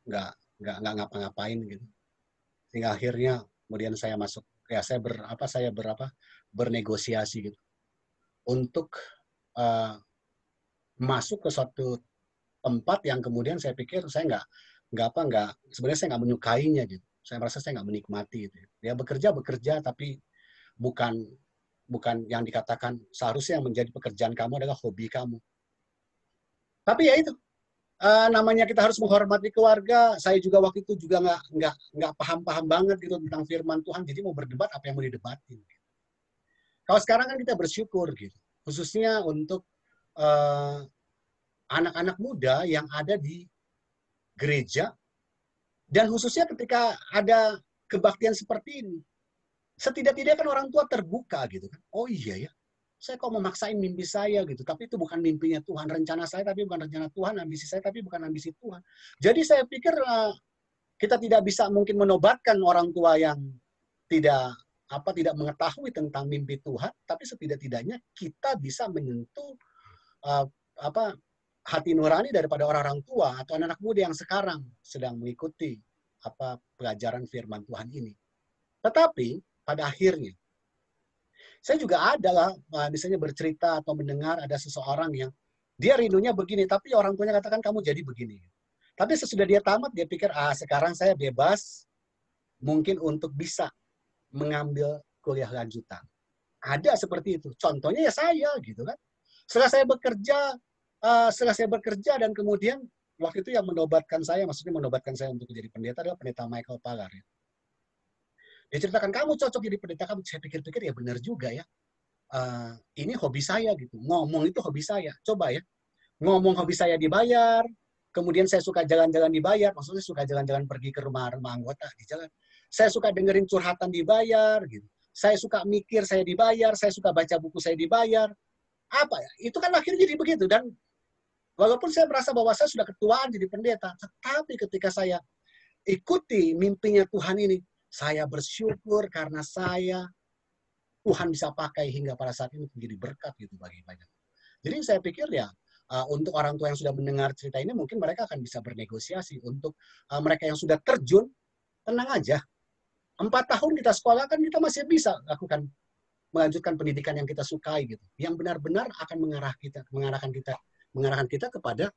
nggak ngapa-ngapain gitu. Sehingga akhirnya kemudian saya masuk, ya saya bernegosiasi gitu. Untuk masuk ke suatu tempat yang kemudian saya pikir saya sebenarnya saya nggak menyukainya gitu. Saya merasa saya nggak menikmati itu. Ya bekerja tapi bukan yang dikatakan seharusnya yang menjadi pekerjaan kamu adalah hobi kamu. Tapi ya itu, namanya kita harus menghormati keluarga. Saya juga waktu itu juga nggak paham banget gitu tentang firman Tuhan. Jadi mau berdebat apa yang mau didebatin. Kalau sekarang kan kita bersyukur gitu, khususnya untuk anak-anak muda yang ada di gereja, dan khususnya ketika ada kebaktian seperti ini. Setidak-tidaknya kan orang tua terbuka gitu kan. Oh iya ya, saya kok memaksain mimpi saya gitu, tapi itu bukan mimpinya Tuhan, rencana saya tapi bukan rencana Tuhan, ambisi saya tapi bukan ambisi Tuhan. Jadi saya pikir kita tidak bisa mungkin menobatkan orang tua yang tidak mengetahui tentang mimpi Tuhan, tapi setidak-tidaknya kita bisa menyentuh hati nurani daripada orang-orang tua atau anak-anak muda yang sekarang sedang mengikuti pelajaran firman Tuhan ini. Tetapi pada akhirnya, saya juga ada misalnya bercerita atau mendengar ada seseorang yang dia rindunya begini, tapi orang tuanya katakan kamu jadi begini. Tapi sesudah dia tamat, dia pikir, sekarang saya bebas mungkin untuk bisa mengambil kuliah lanjutan. Ada seperti itu. Contohnya ya saya gitu kan. Setelah saya bekerja dan kemudian waktu itu yang menobatkan saya untuk menjadi pendeta adalah pendeta Michael Pagar. Ya. Dia ceritakan, kamu cocok jadi pendeta kamu. Saya pikir-pikir ya benar juga ya. Ini hobi saya gitu. Ngomong itu hobi saya. Coba ya. Ngomong hobi saya dibayar. Kemudian saya suka jalan-jalan dibayar. Maksudnya suka jalan-jalan pergi ke rumah-rumah anggota di jalan. Saya suka dengerin curhatan dibayar gitu. Saya suka mikir saya dibayar. Saya suka baca buku saya dibayar. Apa ya? Itu kan akhirnya jadi begitu. Dan walaupun saya merasa bahwa saya sudah ketuaan jadi pendeta. Tetapi ketika saya ikuti mimpinya Tuhan ini, saya bersyukur karena Tuhan bisa pakai hingga pada saat ini menjadi berkat gitu bagi banyak. Jadi saya pikir ya, untuk orang tua yang sudah mendengar cerita ini, mungkin mereka akan bisa bernegosiasi. Untuk mereka yang sudah terjun, tenang aja. 4 tahun kita sekolah kan kita masih bisa melanjutkan pendidikan yang kita sukai gitu. Yang benar-benar akan mengarahkan kita kepada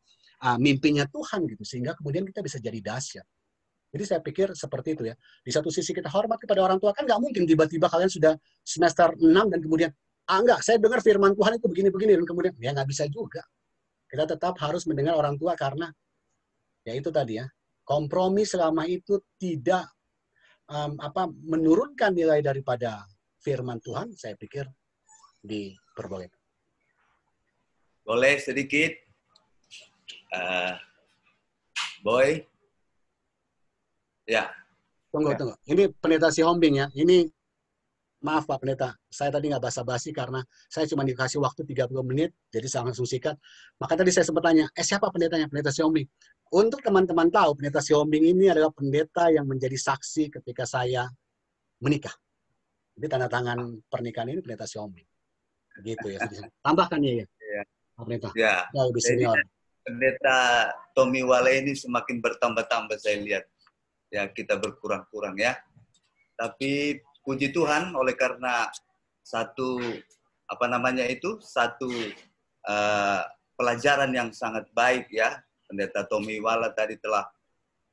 mimpinya Tuhan gitu. Sehingga kemudian kita bisa jadi dahsyat. Jadi saya pikir seperti itu ya. Di satu sisi kita hormat kepada orang tua, kan nggak mungkin tiba-tiba kalian sudah semester 6 dan kemudian, enggak, saya dengar firman Tuhan itu begini-begini, dan kemudian, ya nggak bisa juga. Kita tetap harus mendengar orang tua karena, ya itu tadi ya, kompromi selama itu tidak menurunkan nilai daripada firman Tuhan, saya pikir diperbolehkan. Boleh sedikit, Boy? Ya. Tunggu. Ini pendeta Sihombing ya. Ini, maaf Pak Pendeta, saya tadi nggak basa-basi karena saya cuma dikasih waktu 30 menit, jadi saya langsung sikat. Maka tadi saya sempat tanya, siapa pendetanya? Pendeta Sihombing. Untuk teman-teman tahu, pendeta Sihombing ini adalah pendeta yang menjadi saksi ketika saya menikah. Jadi tanda tangan pernikahan ini pendeta Sihombing. Gitu ya. Tambahkan ya. Pak Pendeta. Ya. Lebih senior. Pendeta Tommy Wale ini semakin bertambah-tambah saya lihat. Ya, kita berkurang-kurang ya. Tapi puji Tuhan oleh karena satu pelajaran yang sangat baik ya. Pendeta Tommy Wala tadi telah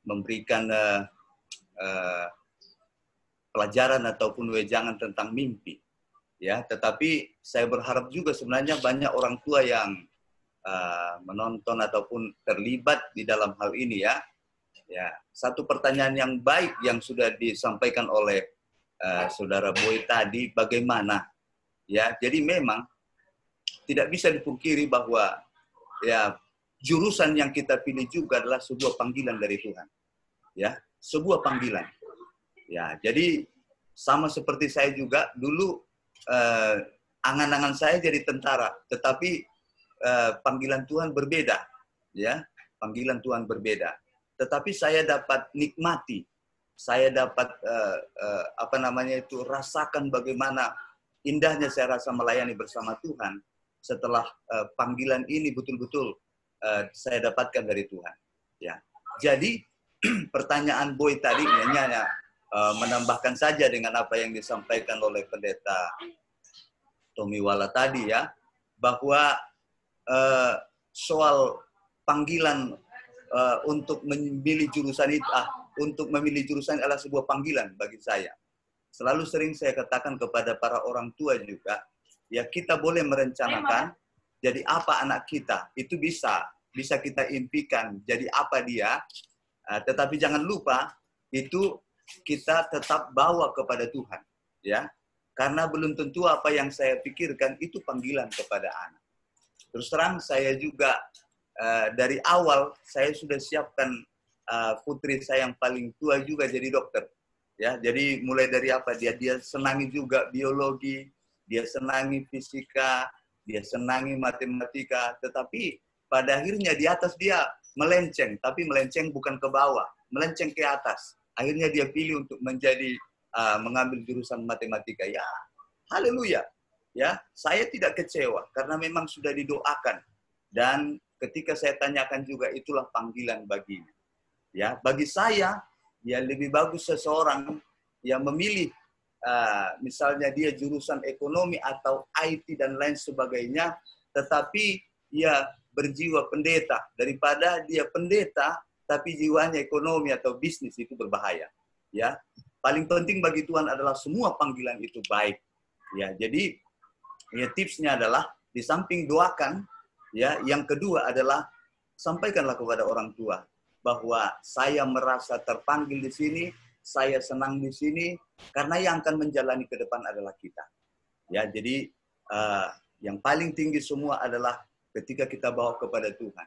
memberikan pelajaran ataupun wejangan tentang mimpi. ya. Tetapi saya berharap juga sebenarnya banyak orang tua yang menonton ataupun terlibat di dalam hal ini ya. Ya, satu pertanyaan yang baik yang sudah disampaikan oleh Saudara Boy tadi, bagaimana? Ya, jadi memang tidak bisa dipungkiri bahwa ya jurusan yang kita pilih juga adalah sebuah panggilan dari Tuhan. Ya, sebuah panggilan. Ya, jadi sama seperti saya juga dulu angan-angan saya jadi tentara, tetapi panggilan Tuhan berbeda, ya, panggilan Tuhan berbeda. Tetapi saya dapat nikmati, saya dapat rasakan bagaimana indahnya saya rasa melayani bersama Tuhan setelah panggilan ini betul-betul saya dapatkan dari Tuhan. Ya, jadi pertanyaan Boy tadi hanya menambahkan saja dengan apa yang disampaikan oleh Pendeta Tomiwala tadi ya, bahwa soal panggilan untuk memilih jurusan itu, untuk memilih jurusan adalah sebuah panggilan bagi saya. Selalu sering saya katakan kepada para orang tua juga, ya kita boleh merencanakan jadi apa anak kita, itu bisa kita impikan jadi apa dia, tetapi jangan lupa itu kita tetap bawa kepada Tuhan, ya, karena belum tentu apa yang saya pikirkan itu panggilan kepada anak. Terus terang saya juga dari awal saya sudah siapkan putri saya yang paling tua juga jadi dokter, ya. Jadi mulai dari apa dia senangi juga biologi, dia senangi fisika, dia senangi matematika, tetapi pada akhirnya di atas dia melenceng, tapi melenceng bukan ke bawah, melenceng ke atas. Akhirnya dia pilih untuk mengambil jurusan matematika. Ya, haleluya. Ya, saya tidak kecewa karena memang sudah didoakan. Dan ketika saya tanyakan juga itulah panggilan baginya. Ya, bagi saya ya lebih bagus seseorang yang memilih misalnya dia jurusan ekonomi atau IT dan lain sebagainya, tetapi dia berjiwa pendeta daripada dia pendeta tapi jiwanya ekonomi atau bisnis, itu berbahaya. Ya, paling penting bagi Tuhan adalah semua panggilan itu baik. Ya, jadi ya tipsnya adalah di samping doakan, ya, yang kedua adalah sampaikanlah kepada orang tua bahwa saya merasa terpanggil di sini, saya senang di sini, karena yang akan menjalani ke depan adalah kita. Ya, jadi yang paling tinggi semua adalah ketika kita bawa kepada Tuhan.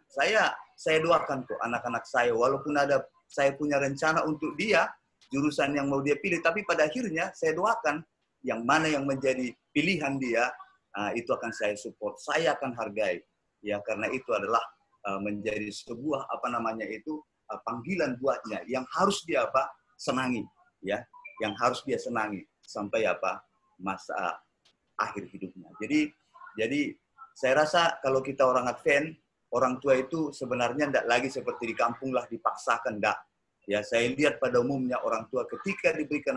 Saya doakan kok anak-anak saya, walaupun saya punya rencana untuk dia, jurusan yang mau dia pilih, tapi pada akhirnya saya doakan yang mana yang menjadi pilihan dia, itu akan saya support, saya akan hargai. Ya, karena itu adalah menjadi sebuah panggilan buatnya yang harus dia senangi, ya, yang harus dia senangi sampai masa akhir hidupnya. Jadi saya rasa kalau kita orang Advent, orang tua itu sebenarnya tidak lagi seperti di kampung lah dipaksakan, enggak. Ya, saya lihat pada umumnya orang tua ketika diberikan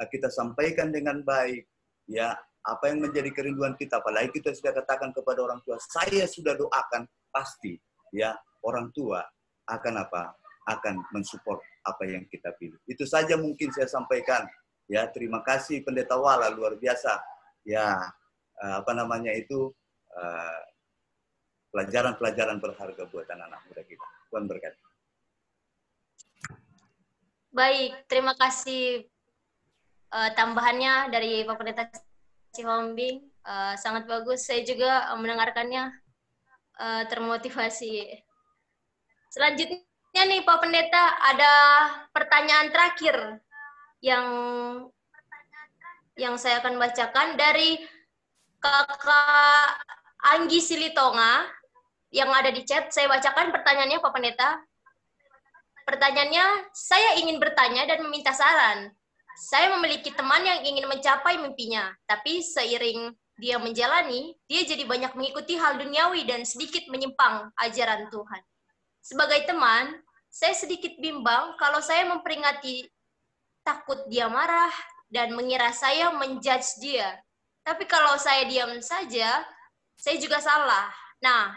kita sampaikan dengan baik, ya, apa yang menjadi kerinduan kita, apalagi kita sudah katakan kepada orang tua, saya sudah doakan, pasti ya orang tua akan mensupport apa yang kita pilih. Itu saja mungkin saya sampaikan. Ya, terima kasih Pendeta Wala, luar biasa. Ya, pelajaran-pelajaran berharga buat anak-anak muda kita. Tuhan berkati. Baik, terima kasih tambahannya dari Pak Pendeta Cihombing. Sangat bagus. Saya juga mendengarkannya termotivasi. Selanjutnya nih Pak Pendeta, ada pertanyaan terakhir yang saya akan bacakan dari Kakak Anggi Silitonga yang ada di chat. Saya bacakan pertanyaannya Pak Pendeta. Pertanyaannya, saya ingin bertanya dan meminta saran. Saya memiliki teman yang ingin mencapai mimpinya, tapi seiring dia menjalani, dia jadi banyak mengikuti hal duniawi dan sedikit menyimpang ajaran Tuhan. Sebagai teman, saya sedikit bimbang kalau saya memperingati, takut dia marah dan mengira saya menjudge dia. Tapi kalau saya diam saja, saya juga salah. Nah,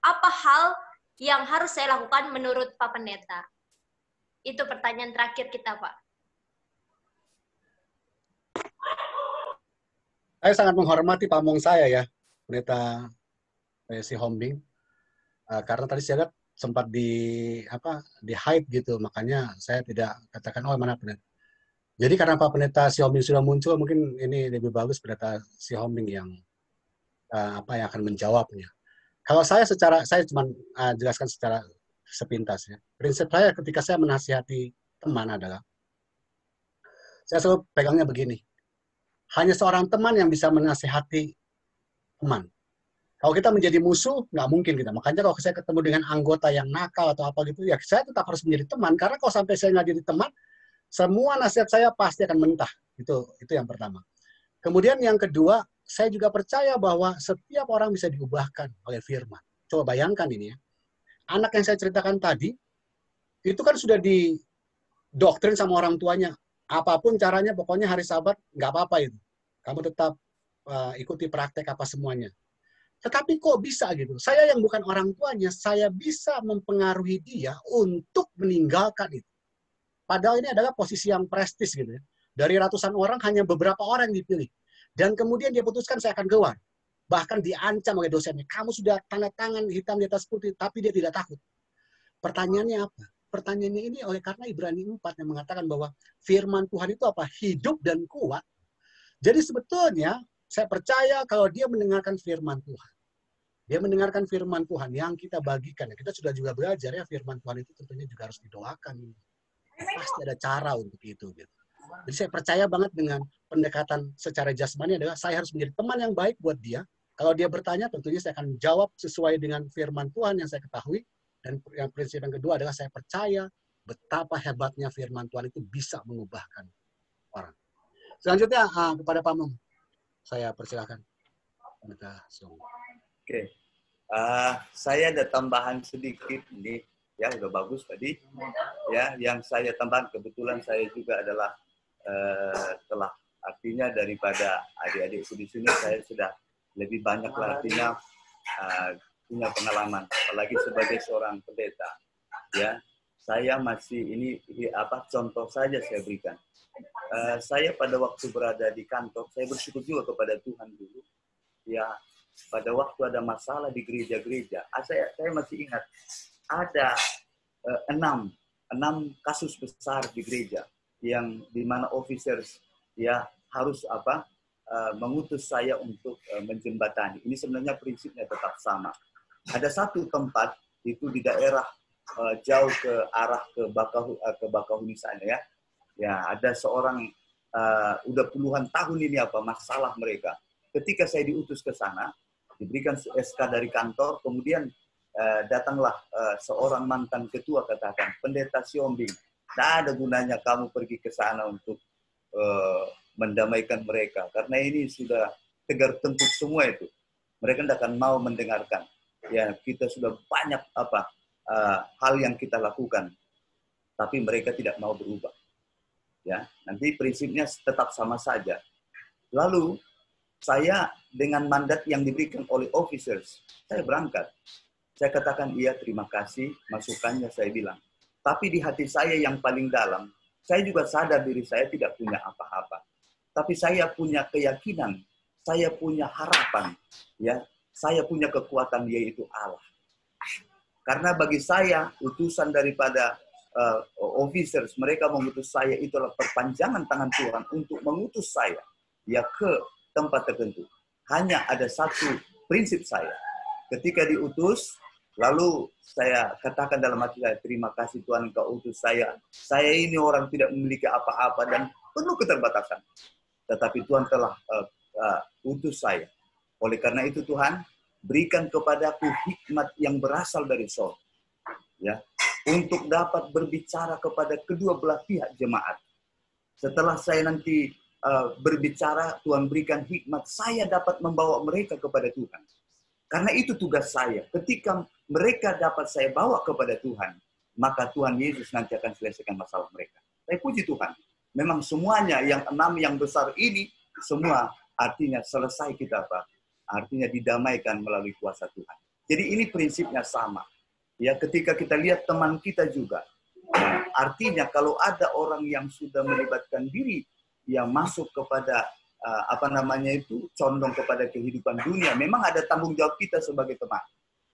apa hal yang harus saya lakukan menurut Pak Pendeta? Itu pertanyaan terakhir kita, Pak. Saya sangat menghormati pamong saya ya, Pendeta si Hombing, karena tadi saya lihat sempat di hype gitu, makanya saya tidak katakan oh mana pendeta. Jadi karena Pak Pendeta si Hombing sudah muncul, mungkin ini lebih bagus Pendeta si Hombing yang yang akan menjawabnya. Kalau saya cuma jelaskan secara sepintas ya. Prinsip saya ketika saya menasihati teman adalah saya selalu pegangnya begini. Hanya seorang teman yang bisa menasihati teman. Kalau kita menjadi musuh, nggak mungkin kita. Makanya kalau saya ketemu dengan anggota yang nakal atau apa gitu, ya saya tetap harus menjadi teman. Karena kalau sampai saya nggak jadi teman, semua nasihat saya pasti akan mentah. Itu yang pertama. Kemudian yang kedua, saya juga percaya bahwa setiap orang bisa diubahkan oleh firman. Coba bayangkan ini ya. Anak yang saya ceritakan tadi, itu kan sudah didoktrin sama orang tuanya. Apapun caranya, pokoknya hari Sabat nggak apa-apa itu. Kamu tetap ikuti praktek apa semuanya. Tetapi kok bisa gitu? Saya yang bukan orang tuanya, saya bisa mempengaruhi dia untuk meninggalkan itu. Padahal ini adalah posisi yang prestis gitu ya. Dari ratusan orang, hanya beberapa orang yang dipilih. Dan kemudian dia putuskan saya akan keluar. Bahkan diancam oleh dosennya. Kamu sudah tanda tangan hitam di atas putih, tapi dia tidak takut. Pertanyaannya apa? Pertanyaannya ini oleh karena Ibrani 4 yang mengatakan bahwa firman Tuhan itu apa? Hidup dan kuat. Jadi sebetulnya saya percaya kalau dia mendengarkan firman Tuhan. Dia mendengarkan firman Tuhan yang kita bagikan. Kita sudah juga belajar ya firman Tuhan itu tentunya juga harus didoakan. Pasti ada cara untuk itu. Gitu. Jadi saya percaya banget dengan pendekatan secara jasmani adalah saya harus menjadi teman yang baik buat dia. Kalau dia bertanya tentunya saya akan jawab sesuai dengan firman Tuhan yang saya ketahui. Dan yang prinsip yang kedua adalah saya percaya betapa hebatnya firman Tuhan itu bisa mengubahkan orang. Selanjutnya kepada Pak Mem, saya persilakan. Oke, saya ada tambahan sedikit nih, ya udah bagus tadi. Ya, yang saya tambahkan kebetulan saya juga adalah telah artinya daripada adik-adik di sini saya sudah lebih banyak lah artinya punya pengalaman, apalagi sebagai seorang pendeta. Ya, saya masih ini contoh saja saya berikan. Saya pada waktu berada di kantor, saya bersyukur juga kepada Tuhan dulu. Ya, pada waktu ada masalah di gereja-gereja, saya masih ingat ada 6 kasus besar di gereja yang dimana officers ya harus mengutus saya untuk menjembatani. Ini sebenarnya prinsipnya tetap sama. Ada satu tempat itu di daerah jauh ke arah ke Bakahuni sana ya. Ya, ada seorang udah puluhan tahun ini masalah mereka. Ketika saya diutus ke sana, diberikan SK dari kantor, kemudian datanglah seorang mantan ketua katakan, Pendeta Siombing, tidak ada gunanya kamu pergi ke sana untuk mendamaikan mereka, karena ini sudah tegar tengkuk semua itu. Mereka tidak akan mau mendengarkan. Ya, kita sudah banyak hal yang kita lakukan, tapi mereka tidak mau berubah. Ya, nanti prinsipnya tetap sama saja. Lalu saya dengan mandat yang diberikan oleh officers, saya berangkat. Saya katakan iya, terima kasih masukannya, saya bilang. Tapi di hati saya yang paling dalam, saya juga sadar diri saya tidak punya apa-apa. Tapi saya punya keyakinan, saya punya harapan, ya. Saya punya kekuatan, yaitu Allah. Karena bagi saya, utusan daripada officers, mereka mengutus saya, itulah perpanjangan tangan Tuhan untuk mengutus saya ya ke tempat tertentu. Hanya ada satu prinsip saya. Ketika diutus, lalu saya katakan dalam hati saya, terima kasih Tuhan Engkau utus saya. Saya ini orang tidak memiliki apa-apa dan penuh keterbatasan. Tetapi Tuhan telah utus saya. Oleh karena itu Tuhan, berikan kepadaku hikmat yang berasal dari sorga. Ya, untuk dapat berbicara kepada kedua belah pihak jemaat. Setelah saya nanti berbicara, Tuhan berikan hikmat, saya dapat membawa mereka kepada Tuhan. Karena itu tugas saya. Ketika mereka dapat saya bawa kepada Tuhan, maka Tuhan Yesus nanti akan selesaikan masalah mereka. Saya puji Tuhan. Memang semuanya yang 6 yang besar ini, semua artinya selesai kita artinya didamaikan melalui kuasa Tuhan. Jadi ini prinsipnya sama. Ya, ketika kita lihat teman kita juga, artinya kalau ada orang yang sudah melibatkan diri yang masuk kepada condong kepada kehidupan dunia. Memang ada tanggung jawab kita sebagai teman.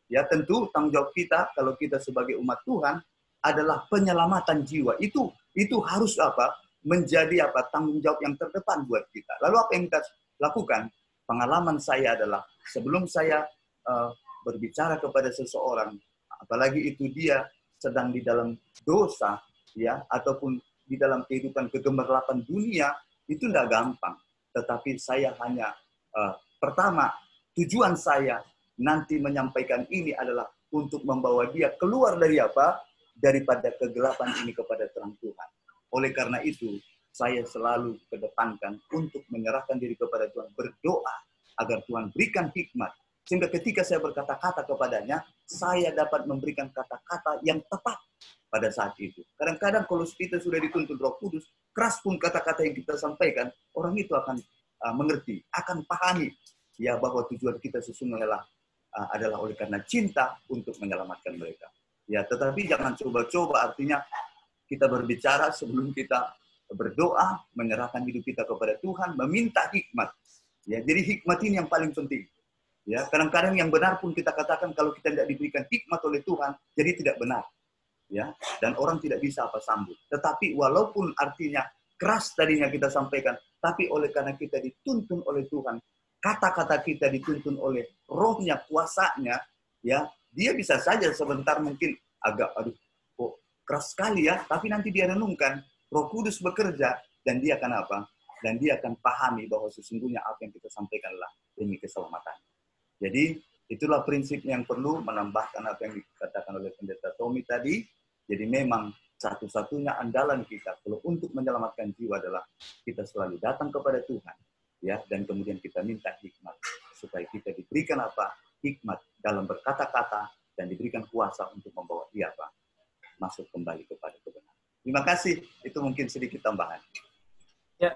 Ya tentu tanggung jawab kita kalau kita sebagai umat Tuhan adalah penyelamatan jiwa. Itu harus menjadi tanggung jawab yang terdepan buat kita. Lalu apa yang kita lakukan? Pengalaman saya adalah sebelum saya berbicara kepada seseorang, apalagi itu dia sedang di dalam dosa, ya, ataupun di dalam kehidupan kegemilapan dunia, itu tidak gampang. Tetapi saya hanya pertama tujuan saya nanti menyampaikan ini adalah untuk membawa dia keluar dari daripada kegelapan ini kepada terang Tuhan. Oleh karena itu, saya selalu kedepankan untuk menyerahkan diri kepada Tuhan, berdoa agar Tuhan berikan hikmat. Sehingga ketika saya berkata-kata kepadanya, saya dapat memberikan kata-kata yang tepat pada saat itu. Kadang-kadang kalau kita sudah dituntun Roh Kudus, keras pun kata-kata yang kita sampaikan, orang itu akan mengerti, akan pahami ya bahwa tujuan kita sesungguhnya adalah oleh karena cinta untuk menyelamatkan mereka. Ya, tetapi jangan coba-coba, artinya kita berbicara sebelum kita berdoa, menyerahkan hidup kita kepada Tuhan, meminta hikmat. Ya, jadi hikmat ini yang paling penting. Ya, kadang-kadang yang benar pun kita katakan kalau kita tidak diberikan hikmat oleh Tuhan, jadi tidak benar. Ya, dan orang tidak bisa sambut. Tetapi walaupun artinya keras tadinya kita sampaikan, tapi oleh karena kita dituntun oleh Tuhan, kata-kata kita dituntun oleh rohnya, kuasanya, ya, dia bisa saja sebentar mungkin agak, kok keras sekali ya, tapi nanti dia renungkan, Roh Kudus bekerja, dan dia akan Dan dia akan pahami bahwa sesungguhnya apa yang kita sampaikanlah demi keselamatan. Jadi, itulah prinsip yang perlu menambahkan apa yang dikatakan oleh Pendeta Tommy tadi. Jadi memang satu-satunya andalan kita kalau untuk menyelamatkan jiwa adalah kita selalu datang kepada Tuhan, ya, dan kemudian kita minta hikmat supaya kita diberikan hikmat dalam berkata-kata dan diberikan kuasa untuk membawa dia masuk kembali kepada kebenaran. Terima kasih, itu mungkin sedikit tambahan. Ya,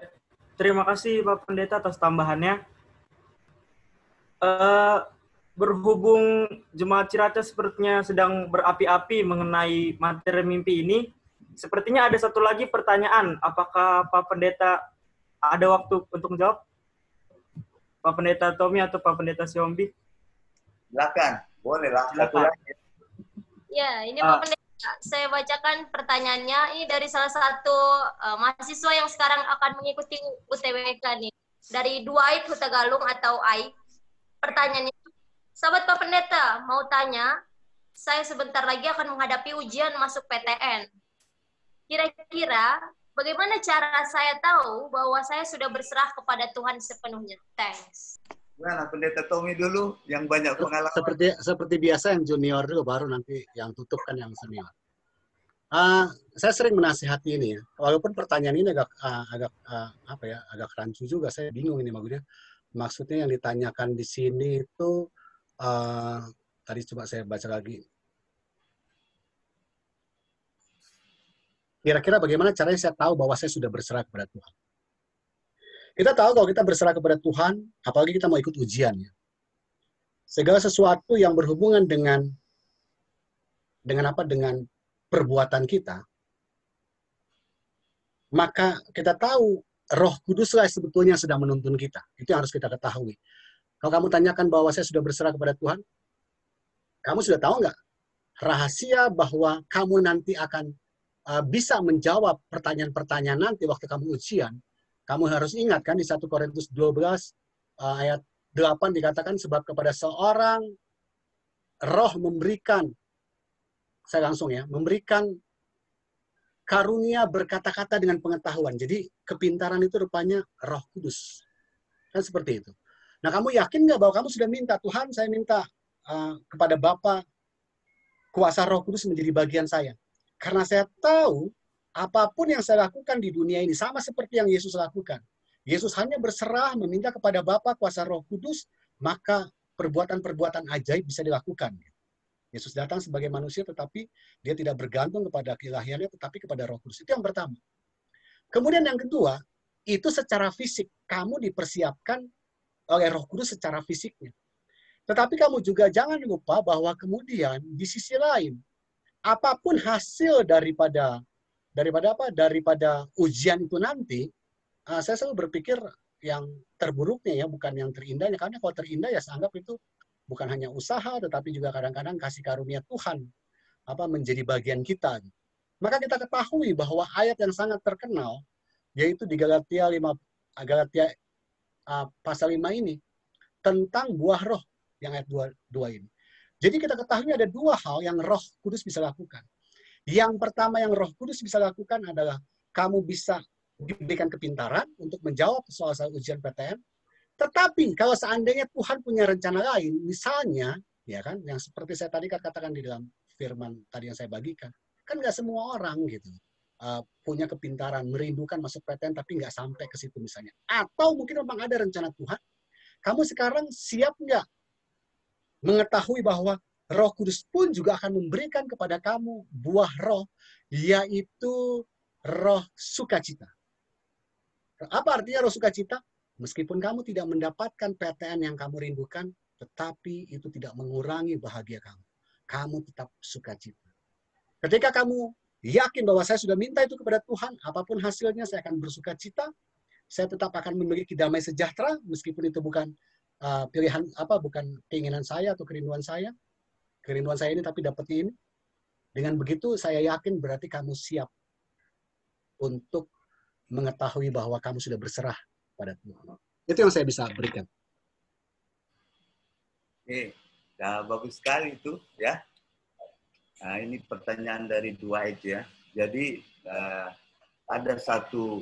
terima kasih Pak Pendeta atas tambahannya. Berhubung Jemaat Ciracas sepertinya sedang berapi-api mengenai materi mimpi ini, sepertinya ada satu lagi pertanyaan. Apakah Pak Pendeta ada waktu untuk menjawab? Pak Pendeta Tommy atau Pak Pendeta Siombi? Silakan, bolehlah. Satu lagi. Ya, ini Pak Pendeta. Saya bacakan pertanyaannya. Ini dari salah satu mahasiswa yang sekarang akan mengikuti UTBK nih. Dari Duaik Hutagalung atau Aik. Pertanyaannya, sahabat Pak Pendeta, mau tanya, saya sebentar lagi akan menghadapi ujian masuk PTN. Kira-kira bagaimana cara saya tahu bahwa saya sudah berserah kepada Tuhan sepenuhnya? Thanks. Nah, Pendeta Tommy dulu yang banyak pengalaman. Seperti biasa yang junior dulu, baru nanti yang tutup kan yang senior. Saya sering menasihati ini ya. Walaupun pertanyaan ini agak rancu juga, saya bingung ini maksudnya yang ditanyakan di sini itu tadi coba saya baca lagi. Kira-kira bagaimana caranya saya tahu bahwa saya sudah berserah kepada Tuhan? Kita tahu kalau kita berserah kepada Tuhan, apalagi kita mau ikut ujian ya. Segala sesuatu yang berhubungan dengan perbuatan kita, maka kita tahu Roh Kuduslah sebetulnya sedang menuntun kita. Itu yang harus kita ketahui. Kalau kamu tanyakan bahwa saya sudah berserah kepada Tuhan, kamu sudah tahu nggak rahasia bahwa kamu nanti akan bisa menjawab pertanyaan-pertanyaan nanti waktu kamu ujian? Kamu harus ingat kan di 1 Korintus 12 ayat 8 dikatakan sebab kepada seorang roh memberikan, saya langsung ya, memberikan karunia berkata-kata dengan pengetahuan. Jadi kepintaran itu rupanya Roh Kudus. Kan seperti itu. Nah, kamu yakin nggak bahwa kamu sudah minta, Tuhan saya minta kepada Bapa kuasa Roh Kudus menjadi bagian saya. Karena saya tahu apapun yang saya lakukan di dunia ini sama seperti yang Yesus lakukan. Yesus hanya berserah meminta kepada Bapa kuasa Roh Kudus, maka perbuatan-perbuatan ajaib bisa dilakukan. Yesus datang sebagai manusia tetapi dia tidak bergantung kepada keilahiannya tetapi kepada Roh Kudus. Itu yang pertama. Kemudian yang kedua, itu secara fisik kamu dipersiapkan oleh Roh Kudus secara fisiknya. Tetapi kamu juga jangan lupa bahwa kemudian di sisi lain apapun hasil daripada ujian itu nanti, saya selalu berpikir yang terburuknya ya, bukan yang terindahnya. Karena kalau terindah ya saya anggap itu bukan hanya usaha, tetapi juga kadang-kadang kasih karunia Tuhan menjadi bagian kita. Maka kita ketahui bahwa ayat yang sangat terkenal, yaitu di Galatia pasal 5 ini, tentang buah roh, yang ayat 2 ini. Jadi kita ketahui ada dua hal yang Roh Kudus bisa lakukan. Yang pertama yang Roh Kudus bisa lakukan adalah kamu bisa diberikan kepintaran untuk menjawab soal-soal ujian PTN. Tetapi kalau seandainya Tuhan punya rencana lain, misalnya, ya kan, yang seperti saya tadi katakan di dalam firman tadi yang saya bagikan, kan nggak semua orang gitu punya kepintaran, merindukan masuk PTN tapi nggak sampai ke situ misalnya. Atau mungkin memang ada rencana Tuhan, kamu sekarang siap nggak mengetahui bahwa Roh Kudus pun juga akan memberikan kepada kamu buah roh, yaitu roh sukacita. Apa artinya roh sukacita? Meskipun kamu tidak mendapatkan PTN yang kamu rindukan, tetapi itu tidak mengurangi bahagia kamu. Kamu tetap sukacita. Ketika kamu yakin bahwa saya sudah minta itu kepada Tuhan, apapun hasilnya saya akan bersukacita, saya tetap akan memiliki damai sejahtera, meskipun itu bukan pilihan bukan keinginan saya atau kerinduan saya ini tapi dapat ini. Dengan begitu saya yakin berarti kamu siap untuk mengetahui bahwa kamu sudah berserah pada Tuhan. Itu yang saya bisa berikan. Oke, bagus sekali itu ya. Nah, ini pertanyaan dari Dwight ya. Jadi ada satu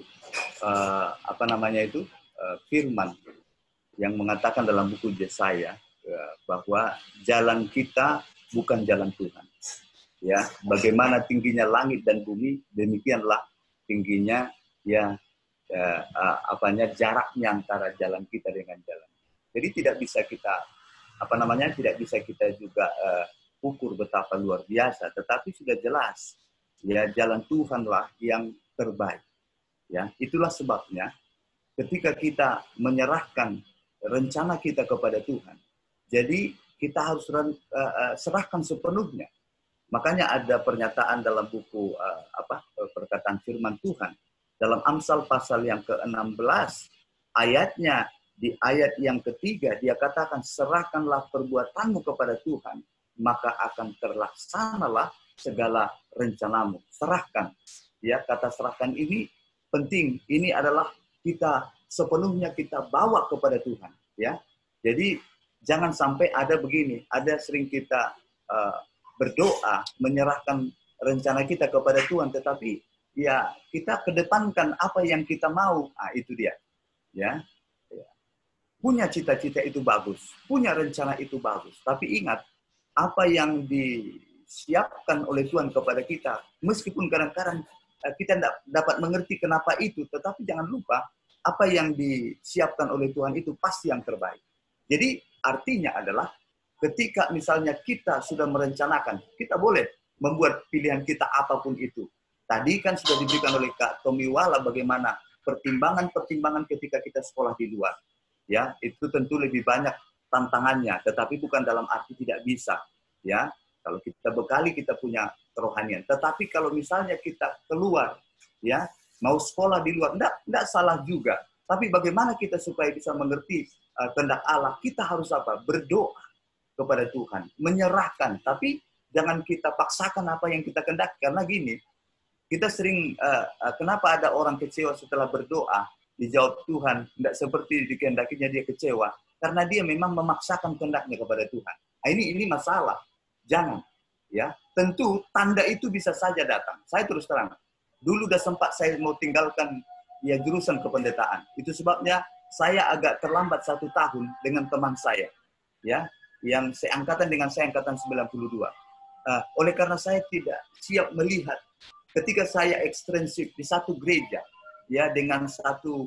firman yang mengatakan dalam buku Yesaya bahwa jalan kita bukan jalan Tuhan. Ya, bagaimana tingginya langit dan bumi, demikianlah tingginya jaraknya antara jalan kita dengan jalan. Jadi tidak bisa kita juga ukur betapa luar biasa, tetapi sudah jelas ya jalan Tuhanlah yang terbaik. Ya, itulah sebabnya ketika kita menyerahkan rencana kita kepada Tuhan, jadi kita harus serahkan sepenuhnya. Makanya ada pernyataan dalam buku perkataan firman Tuhan dalam Amsal pasal yang ke-16 ayatnya di ayat yang ketiga dia katakan serahkanlah perbuatanmu kepada Tuhan maka akan terlaksanalah segala rencanamu. Serahkan. Ya, kata serahkan ini penting. Ini adalah kita sepenuhnya kita bawa kepada Tuhan, ya. Jadi jangan sampai ada begini, ada sering kita berdoa menyerahkan rencana kita kepada Tuhan, tetapi ya kita kedepankan apa yang kita mau, itu dia, ya. Punya cita-cita itu bagus, punya rencana itu bagus, tapi ingat apa yang disiapkan oleh Tuhan kepada kita, meskipun kadang-kadang kita tidak dapat mengerti kenapa itu, tetapi jangan lupa apa yang disiapkan oleh Tuhan itu pasti yang terbaik. Jadi artinya adalah ketika misalnya kita sudah merencanakan, kita boleh membuat pilihan kita apapun itu. Tadi kan sudah diberikan oleh Kak Tomiwala bagaimana pertimbangan-pertimbangan ketika kita sekolah di luar. Ya, itu tentu lebih banyak tantangannya, tetapi bukan dalam arti tidak bisa. Ya, kalau kita bekali kita punya kerohanian. Tetapi kalau misalnya kita keluar, ya, mau sekolah di luar, enggak salah juga. Tapi bagaimana kita supaya bisa mengerti kehendak Allah? Kita harus apa? Berdoa kepada Tuhan, menyerahkan. Tapi jangan kita paksakan apa yang kita kehendaki. Karena gini, kita sering, kenapa ada orang kecewa setelah berdoa, dijawab Tuhan, tidak seperti dikehendakinya dia kecewa. Karena dia memang memaksakan kehendaknya kepada Tuhan. Nah, ini masalah. Jangan. Ya, tentu tanda itu bisa saja datang. Saya terus terang. Dulu udah sempat saya mau tinggalkan ya jurusan kependetaan. Itu sebabnya saya agak terlambat 1 tahun dengan teman saya, ya, yang seangkatan dengan saya angkatan 92. Oleh karena saya tidak siap melihat ketika saya ekstensif di satu gereja, ya, dengan satu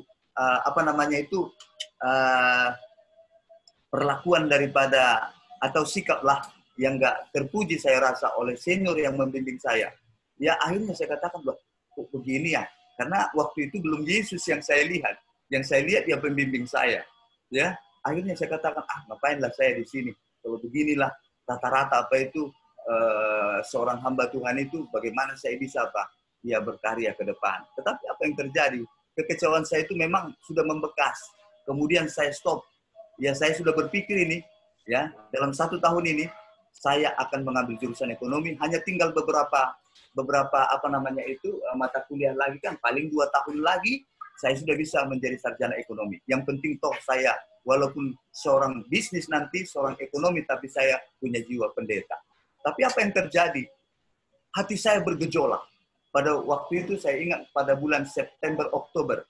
perlakuan daripada atau sikaplah yang nggak terpuji saya rasa oleh senior yang membimbing saya. Ya akhirnya saya katakan, loh, kok begini ya? Karena waktu itu belum Yesus yang saya lihat. Yang saya lihat ya pembimbing saya. Ya, akhirnya saya katakan, ngapainlah saya di sini? Kalau beginilah rata-rata seorang hamba Tuhan itu, bagaimana saya bisa berkarya ke depan? Tetapi apa yang terjadi? Kekecewaan saya itu memang sudah membekas. kemudian saya stop. Ya, saya sudah berpikir ini, ya, dalam 1 tahun ini saya akan mengambil jurusan ekonomi. Hanya tinggal beberapa mata kuliah lagi, kan paling 2 tahun lagi saya sudah bisa menjadi sarjana ekonomi. Yang penting toh saya walaupun seorang bisnis nanti, seorang ekonomi, tapi saya punya jiwa pendeta. Tapi apa yang terjadi? Hati saya bergejolak. Pada waktu itu saya ingat pada bulan September, Oktober.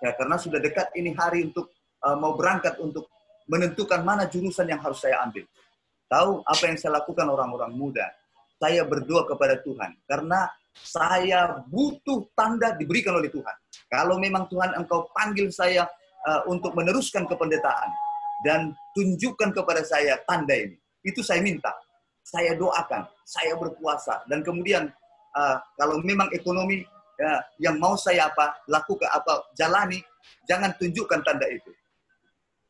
Karena sudah dekat ini hari untuk mau berangkat untuk menentukan mana jurusan yang harus saya ambil. Tahu apa yang saya lakukan orang-orang muda? Saya berdoa kepada Tuhan. Karena saya butuh tanda diberikan oleh Tuhan. Kalau memang Tuhan Engkau panggil saya untuk meneruskan kependetaan dan tunjukkan kepada saya tanda ini. Itu saya minta. Saya doakan, saya berpuasa, dan kemudian kalau memang ekonomi yang mau saya lakukan jalani, jangan tunjukkan tanda itu.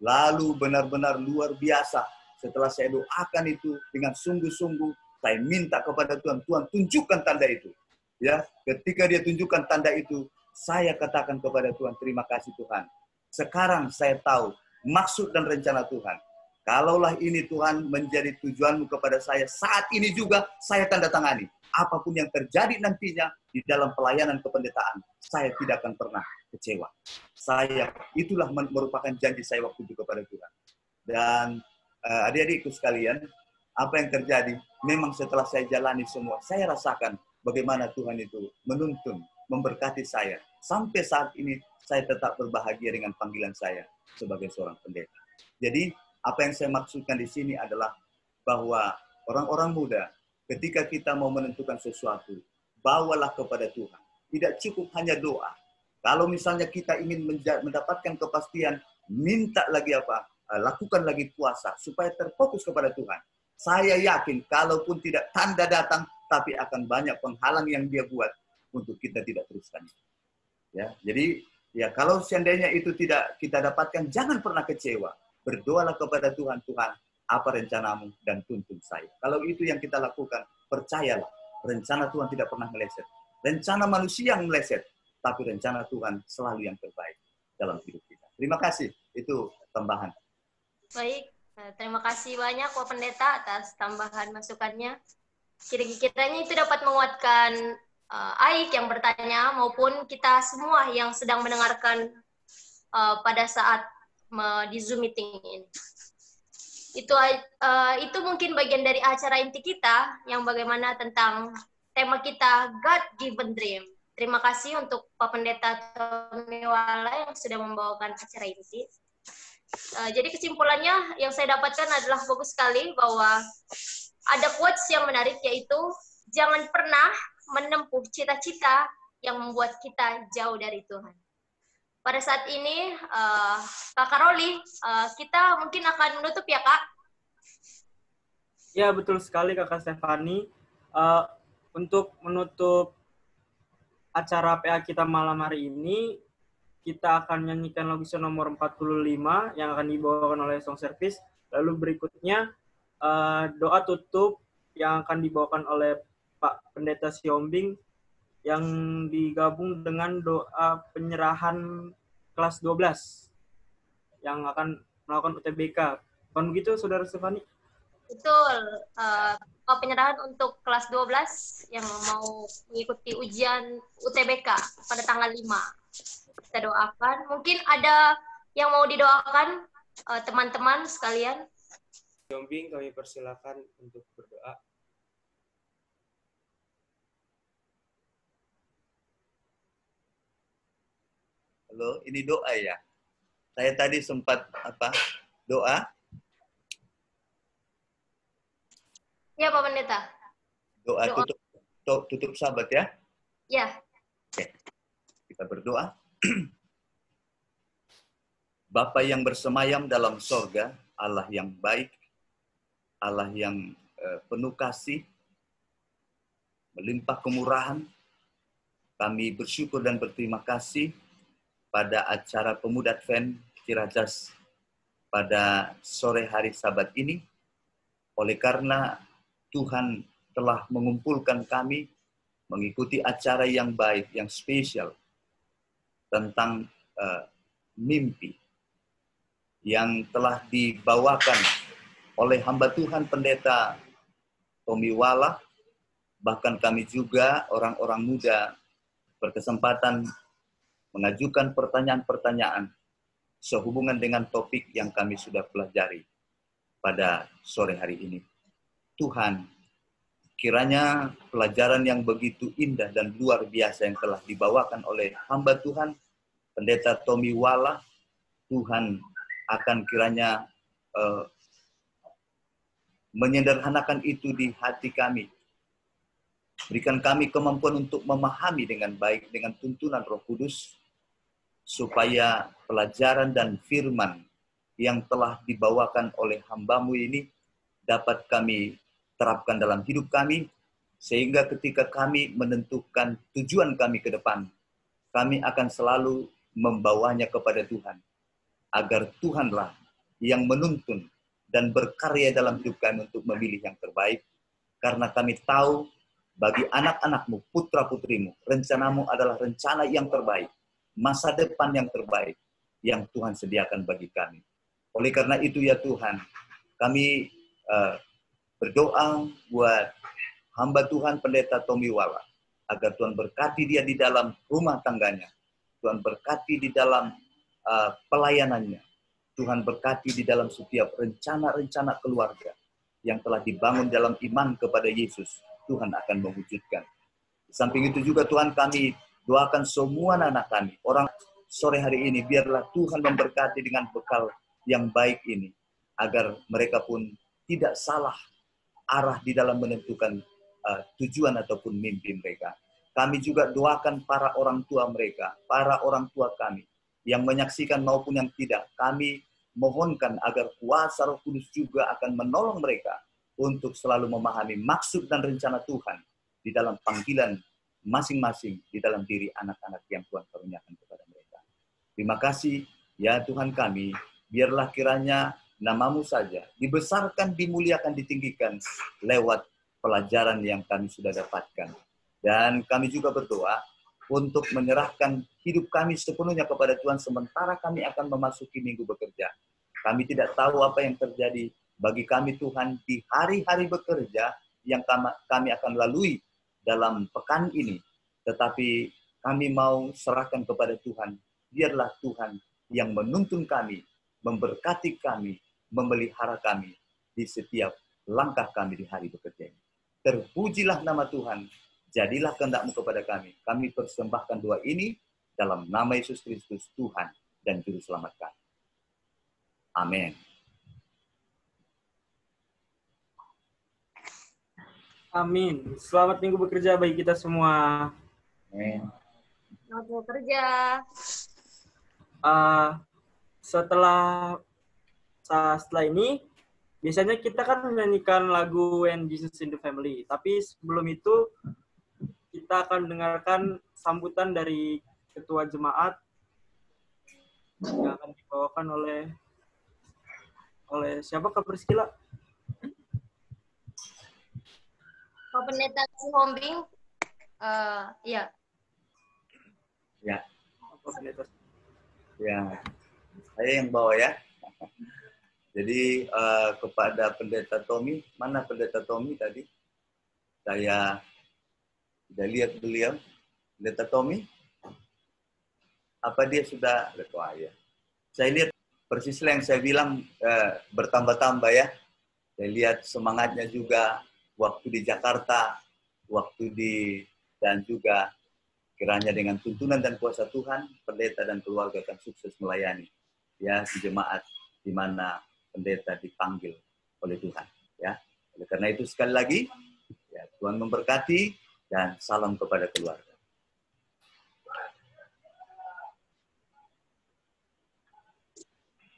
Lalu benar-benar luar biasa setelah saya doakan itu dengan sungguh-sungguh, saya minta kepada Tuhan, Tuhan tunjukkan tanda itu. Ya, ketika dia tunjukkan tanda itu, saya katakan kepada Tuhan, terima kasih Tuhan. Sekarang saya tahu maksud dan rencana Tuhan. Kalaulah ini Tuhan menjadi tujuanmu kepada saya, saat ini juga saya tanda tangani. Apapun yang terjadi nantinya di dalam pelayanan kependetaan, saya tidak akan pernah kecewa. Itulah merupakan janji saya waktu itu kepada Tuhan. Dan adik-adikku sekalian, apa yang terjadi? Memang setelah saya jalani semua, saya rasakan bagaimana Tuhan itu menuntun, memberkati saya. Sampai saat ini, saya tetap berbahagia dengan panggilan saya sebagai seorang pendeta. Jadi, apa yang saya maksudkan di sini adalah bahwa orang-orang muda, ketika kita mau menentukan sesuatu, bawalah kepada Tuhan. Tidak cukup hanya doa. Kalau misalnya kita ingin mendapatkan kepastian, minta lagi lakukan lagi puasa, supaya terfokus kepada Tuhan. Saya yakin, kalaupun tidak tanda datang, tapi akan banyak penghalang yang dia buat untuk kita tidak teruskan. Ya, jadi ya kalau seandainya itu tidak kita dapatkan, jangan pernah kecewa. Berdoalah kepada Tuhan, Tuhan, apa rencanamu dan tuntun saya. Kalau itu yang kita lakukan, percayalah, rencana Tuhan tidak pernah meleset. Rencana manusia yang meleset, tapi rencana Tuhan selalu yang terbaik dalam hidup kita. Terima kasih, itu tambahan. Baik, terima kasih banyak Pak Pendeta atas tambahan masukannya. Kiranya itu dapat menguatkan Aik yang bertanya maupun kita semua yang sedang mendengarkan pada saat di Zoom meeting ini. Itu mungkin bagian dari acara inti kita yang bagaimana tentang tema kita God Given Dream. Terima kasih untuk Pak Pendeta Tomiwala yang sudah membawakan acara inti. Jadi kesimpulannya yang saya dapatkan adalah bagus sekali bahwa ada quotes yang menarik, yaitu jangan pernah menempuh cita-cita yang membuat kita jauh dari Tuhan. Pada saat ini, Kakak Roli, kita mungkin akan menutup ya, Kak? Ya, betul sekali, Kakak Stefani. Untuk menutup acara PA kita malam hari ini, kita akan nyanyikan lagu nomor 45 yang akan dibawakan oleh Song Service. Lalu berikutnya, doa tutup yang akan dibawakan oleh Pak Pendeta Siombing, yang digabung dengan doa penyerahan kelas 12 yang akan melakukan UTBK. Bukan begitu, Saudara Stefani? Betul. Penyerahan untuk kelas 12 yang mau mengikuti ujian UTBK pada tanggal 5. Kita doakan. Mungkin ada yang mau didoakan, teman-teman sekalian. Siombing, kami persilakan untuk berdoa. Halo, ini doa ya. Saya tadi sempat doa. Ya, Pak Pendeta. Doa tutup sahabat ya. Ya. Oke. Kita berdoa. Bapa yang bersemayam dalam sorga, Allah yang baik, Allah yang penuh kasih, melimpah kemurahan, kami bersyukur dan berterima kasih pada acara Pemuda Advent Ciracas pada sore hari Sabat ini, oleh karena Tuhan telah mengumpulkan kami mengikuti acara yang baik, yang spesial tentang mimpi. yang telah dibawakan oleh hamba Tuhan Pendeta Tommy Wala, bahkan kami juga orang-orang muda berkesempatan mengajukan pertanyaan-pertanyaan sehubungan dengan topik yang kami sudah pelajari pada sore hari ini. Tuhan, kiranya pelajaran yang begitu indah dan luar biasa yang telah dibawakan oleh hamba Tuhan, Pendeta Tommy Wala, Tuhan akan kiranya menyederhanakan itu di hati kami. Berikan kami kemampuan untuk memahami dengan baik dengan tuntunan Roh Kudus, supaya pelajaran dan firman yang telah dibawakan oleh hamba-Mu ini dapat kami terapkan dalam hidup kami, sehingga ketika kami menentukan tujuan kami ke depan, kami akan selalu membawanya kepada Tuhan, agar Tuhanlah yang menuntun dan berkarya dalam hidup kami untuk memilih yang terbaik, karena kami tahu bagi anak-anak-Mu, putra-putrimu, rencanamu adalah rencana yang terbaik, masa depan yang terbaik yang Tuhan sediakan bagi kami. Oleh karena itu ya Tuhan, kami berdoa buat hamba Tuhan Pendeta Tommy Wala, agar Tuhan berkati dia di dalam rumah tangganya, Tuhan berkati di dalam pelayanannya, Tuhan berkati di dalam setiap rencana-rencana keluarga yang telah dibangun dalam iman kepada Yesus, Tuhan akan mewujudkan. Di samping itu juga Tuhan, kami doakan semua anak-anak kami, orang sore hari ini, biarlah Tuhan memberkati dengan bekal yang baik ini, agar mereka pun tidak salah arah di dalam menentukan tujuan ataupun mimpi mereka. Kami juga doakan para orang tua mereka, para orang tua kami, yang menyaksikan maupun yang tidak. Kami mohonkan agar kuasa Roh Kudus juga akan menolong mereka untuk selalu memahami maksud dan rencana Tuhan di dalam panggilan masing-masing di dalam diri anak-anak yang Tuhan karuniakan kepada mereka. Terima kasih ya Tuhan kami, biarlah kiranya nama-Mu saja dibesarkan, dimuliakan, ditinggikan lewat pelajaran yang kami sudah dapatkan. Dan kami juga berdoa untuk menyerahkan hidup kami sepenuhnya kepada Tuhan sementara kami akan memasuki minggu bekerja. Kami tidak tahu apa yang terjadi bagi kami Tuhan di hari-hari bekerja yang kami akan lalui dalam pekan ini, tetapi kami mau serahkan kepada Tuhan. Biarlah Tuhan yang menuntun kami, memberkati kami, memelihara kami di setiap langkah kami di hari bekerja ini. Terpujilah nama Tuhan, jadilah kehendak-Mu kepada kami. Kami persembahkan doa ini dalam nama Yesus Kristus, Tuhan dan Juru Selamat kami. Amin. Amin. Selamat minggu bekerja bagi kita semua. Amin. Selamat bekerja. Setelah ini, biasanya kita kan menyanyikan lagu When Jesus in the Family. Tapi sebelum itu, kita akan mendengarkan sambutan dari Ketua Jemaat yang akan dibawakan oleh siapa, Kak Priscila? Pak Pendeta Sihombing, ya. Ya. Ya, saya yang bawa ya. Jadi kepada Pendeta Tommy, mana Pendeta Tommy tadi? Saya sudah lihat beliau. Pendeta Tommy, apa dia sudah? Ya. Saya lihat persis yang saya bilang bertambah-tambah ya. Saya lihat semangatnya juga. Waktu di Jakarta, dan juga kiranya dengan tuntunan dan kuasa Tuhan, pendeta dan keluarga akan sukses melayani ya di jemaat di mana pendeta dipanggil oleh Tuhan ya. Oleh karena itu sekali lagi ya, Tuhan memberkati dan salam kepada keluarga.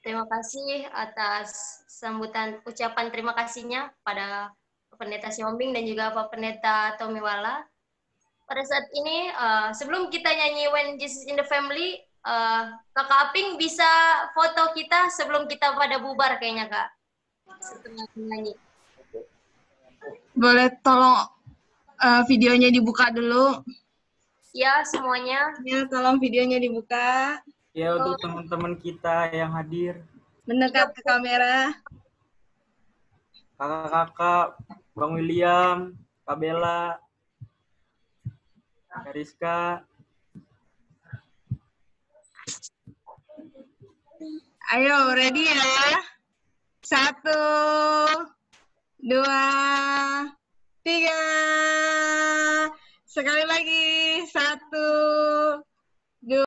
Terima kasih atas sambutan ucapan terima kasihnya pada Pendeta Sihombing dan juga Pak Pendeta Tommy Wala. Pada saat ini, sebelum kita nyanyi When Jesus in the Family, Kakak Aping bisa foto kita sebelum kita pada bubar kayaknya, Kak. Setelah nyanyi. Boleh tolong videonya dibuka dulu? Ya, semuanya. Ya, tolong videonya dibuka. Ya, untuk teman-teman kita yang hadir. mendekat ke kamera. Kakak-kakak, Bang William, Kak Bella, Kak Rizka. Ayo, ready ya? 1, 2, 3. Sekali lagi. 1,